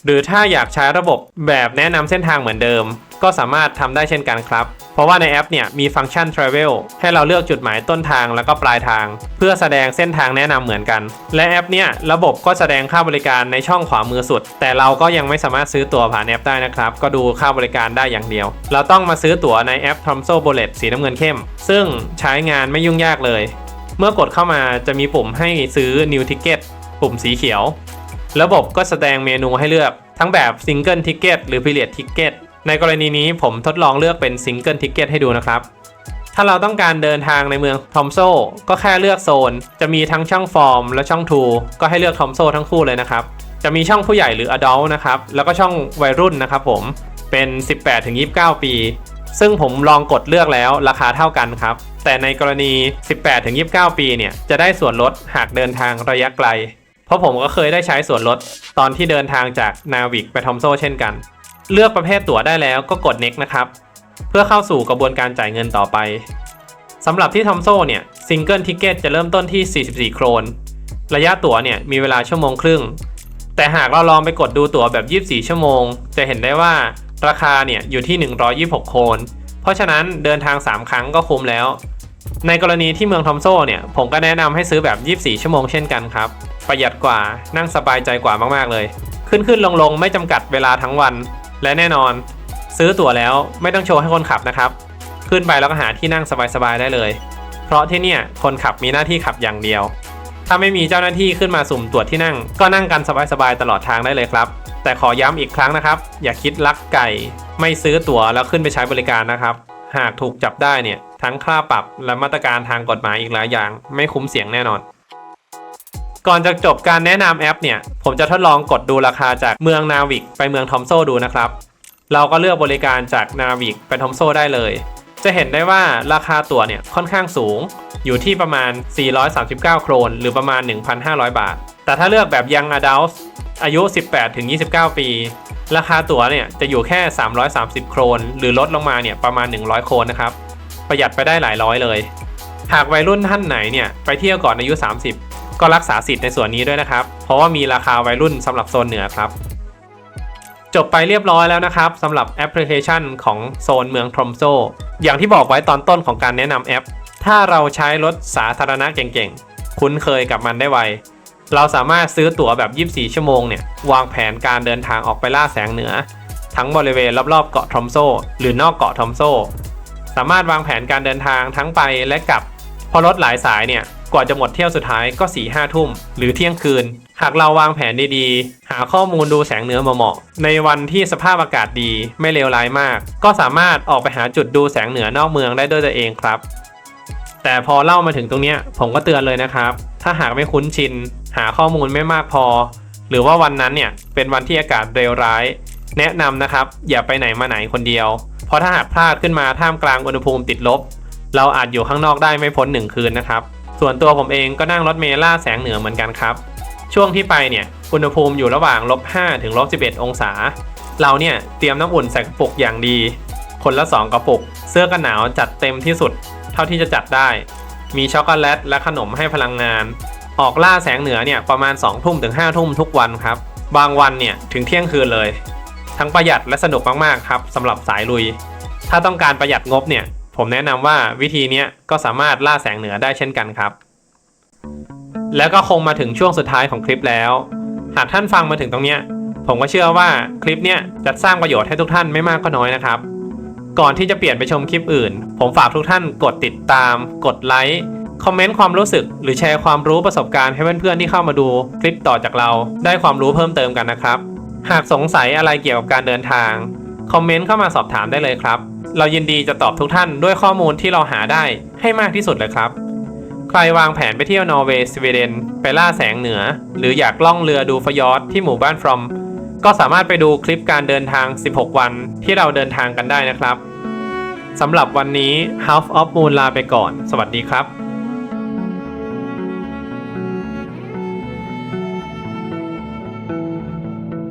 หรือถ้าอยากใช้ระบบแบบแนะนำเส้นทางเหมือนเดิม ก็สามารถทำได้เช่นกันครับเพราะว่าในแอปเนี่ยมีฟังก์ชัน Travel ให้เราเลือกจุดหมายต้นทางแล้วก็ปลายทางเพื่อแสดงเส้นทางแนะนำเหมือนกันและแอปเนี่ยระบบก็แสดงค่าบริการในช่องขวามือสุดแต่เราก็ยังไม่สามารถซื้อตั๋วผ่านแอปได้นะครับก็ดูค่าบริการได้อย่างเดียวเราต้องมาซื้อตั๋วในแอป Tromso Bullet สีน้ำเงินเข้มซึ่งใช้งานไม่ยุ่งยากเลยเมื่อกดเข้ามาจะมีปุ่มให้ซื้อ New Ticket ปุ่มสีเขียวระบบก็แสดงเมนูให้เลือกทั้งแบบ Single Ticket หรือ Period Ticket ในกรณีนี้ผมทดลองเลือกเป็น Single Ticket ให้ดูนะครับถ้าเราต้องการเดินทางในเมืองทอมโซก็แค่เลือกโซนจะมีทั้งช่องฟอร์มและช่องทูก็ให้เลือกทอมโซทั้งคู่เลยนะครับจะมีช่องผู้ใหญ่หรือ Adult นะครับแล้วก็ช่องวัยรุ่นนะครับผมเป็น 18-29 ปีซึ่งผมลองกดเลือกแล้วราคาเท่ากันครับแต่ในกรณี 18-29 ปีเนี่ยจะได้ส่วนลดหากเดินทางระยะไกลเพราะผมก็เคยได้ใช้ส่วนลดตอนที่เดินทางจากนาวิกไปทอมโซเช่นกันเลือกประเภทตั๋วได้แล้วก็กด Next นะครับเพื่อเข้าสู่กระบวนการจ่ายเงินต่อไปสำหรับที่ทอมโซเนี่ย Single Ticket จะเริ่มต้นที่44โครนระยะตั๋วเนี่ยมีเวลาชั่วโมงครึ่งแต่หากเราลองไปกดดูตั๋วแบบ24ชั่วโมงจะเห็นได้ว่าราคาเนี่ยอยู่ที่126โครนเพราะฉะนั้นเดินทาง3ครั้งก็คุ้มแล้วในกรณีที่เมืองทอมโซเนี่ยผมก็แนะนำให้ซื้อแบบ24ชั่วโมงเช่นกันครับประหยัดกว่านั่งสบายใจกว่ามากๆเลยขึ้นลงไม่จำกัดเวลาทั้งวันและแน่นอนซื้อตั๋วแล้วไม่ต้องโชว์ให้คนขับนะครับขึ้นไปแล้วก็หาที่นั่งสบายๆได้เลยเพราะที่เนี่ยคนขับมีหน้าที่ขับอย่างเดียวถ้าไม่มีเจ้าหน้าที่ขึ้นมาสุ่มตรวจที่นั่งก็นั่งกันสบายๆตลอดทางได้เลยครับแต่ขอย้ำอีกครั้งนะครับอย่าคิดลักไก่ไม่ซื้อตั๋วแล้วขึ้นไปใช้บริการนะครับหากถูกจับได้เนี่ยทั้งค่าปรับและมาตรการทางกฎหมายอีกหลายอย่างไม่คุ้มเสี่ยงแน่นอนก่อนจะจบการแนะนำแอปเนี่ยผมจะทดลองกดดูราคาจากเมืองนาวิกไปเมืองทอมโซดูนะครับเราก็เลือกบริการจากนาวิกไปทอมโซได้เลยจะเห็นได้ว่าราคาตั๋วเนี่ยค่อนข้างสูงอยู่ที่ประมาณ439โครนหรือประมาณ 1,500 บาทแต่ถ้าเลือกแบบ Young Adult อายุ 18-29 ปีราคาตั๋วเนี่ยจะอยู่แค่330โครนหรือลดลงมาเนี่ยประมาณ100โครนนะครับประหยัดไปได้หลายร้อยเลยหากวัยรุ่นท่านไหนเนี่ยไปเที่ยวก่อนอายุ30ก็รักษาสิทธิ์ในส่วนนี้ด้วยนะครับเพราะว่ามีราคาวัยรุ่นสำหรับโซนเหนือครับจบไปเรียบร้อยแล้วนะครับสำหรับแอปพลิเคชันของโซนเมืองทรอมโซอย่างที่บอกไว้ตอนต้นของการแนะนำแอปถ้าเราใช้รถสาธารณะเก่งๆคุ้นเคยกับมันได้ไวเราสามารถซื้อตั๋วแบบ24ชั่วโมงเนี่ยวางแผนการเดินทางออกไปล่าแสงเหนือทั้งบริเวณรอบๆเกาะทรอมโซหรือนอกเกาะทรอมโซสามารถวางแผนการเดินทางทั้งไปและกลับพอรถหลายสายเนี่ยกว่าจะหมดเที่ยวสุดท้ายก็ 4-5 ทุ่มหรือเที่ยงคืนหากเราวางแผนดีๆหาข้อมูลดูแสงเหนือเหมาะๆในวันที่สภาพอากาศดีไม่เลวร้ายมากก็สามารถออกไปหาจุดดูแสงเหนือนอกเมืองได้ด้วยตัวเองครับแต่พอเล่ามาถึงตรงเนี้ยผมก็เตือนเลยนะครับถ้าหากไม่คุ้นชินหาข้อมูลไม่มากพอหรือว่าวันนั้นเนี่ยเป็นวันที่อากาศเลวร้ายแนะนำนะครับอย่าไปไหนมาไหนคนเดียวเพราะถ้าหากพลาดขึ้นมาท่ามกลางอุณหภูมิติดลบเราอาจอยู่ข้างนอกได้ไม่พ้น1คืนนะครับส่วนตัวผมเองก็นั่งรถเมล์ล่าแสงเหนือเหมือนกันครับช่วงที่ไปเนี่ยอุณหภูมิอยู่ระหว่าง-5 ถึง-11 องศาเราเนี่ยเตรียมน้ำอุ่นใส่กระปุกอย่างดีคนละ2กระปุกเสื้อกันหนาวจัดเต็มที่สุดเท่าที่จะจัดได้มีช็อกโกแลตและขนมให้พลังงานออกล่าแสงเหนือเนี่ยประมาณ2 ทุ่มถึง5 ทุ่มทุกวันครับบางวันเนี่ยถึงเที่ยงคืนเลยทั้งประหยัดและสนุกมากๆครับสำหรับสายลุยถ้าต้องการประหยัดงบเนี่ยผมแนะนำว่าวิธีนี้ก็สามารถล่าแสงเหนือได้เช่นกันครับแล้วก็คงมาถึงช่วงสุดท้ายของคลิปแล้วหากท่านฟังมาถึงตรงเนี้ยผมก็เชื่อว่าคลิปเนี้ยจะสร้างประโยชน์ให้ทุกท่านไม่มากก็น้อยนะครับก่อนที่จะเปลี่ยนไปชมคลิปอื่นผมฝากทุกท่านกดติดตามกดไลค์คอมเมนต์ความรู้สึกหรือแชร์ความรู้ประสบการณ์ให้เพื่อนๆที่เข้ามาดูคลิปต่อจากเราได้ความรู้เพิ่มเติมกันนะครับหากสงสัยอะไรเกี่ยวกับการเดินทางคอมเมนต์เข้ามาสอบถามได้เลยครับเรายินดีจะตอบทุกท่านด้วยข้อมูลที่เราหาได้ให้มากที่สุดเลยครับใครวางแผนไปเที่ยวนอร์เวย์สวีเดนไปล่าแสงเหนือหรืออยากล่องเรือดูฟยอร์ดที่หมู่บ้านฟรอมก็สามารถไปดูคลิปการเดินทาง16วันที่เราเดินทางกันได้นะครับสำหรับวันนี้ Half of Moon ลาไปก่อนสวัสดีครับ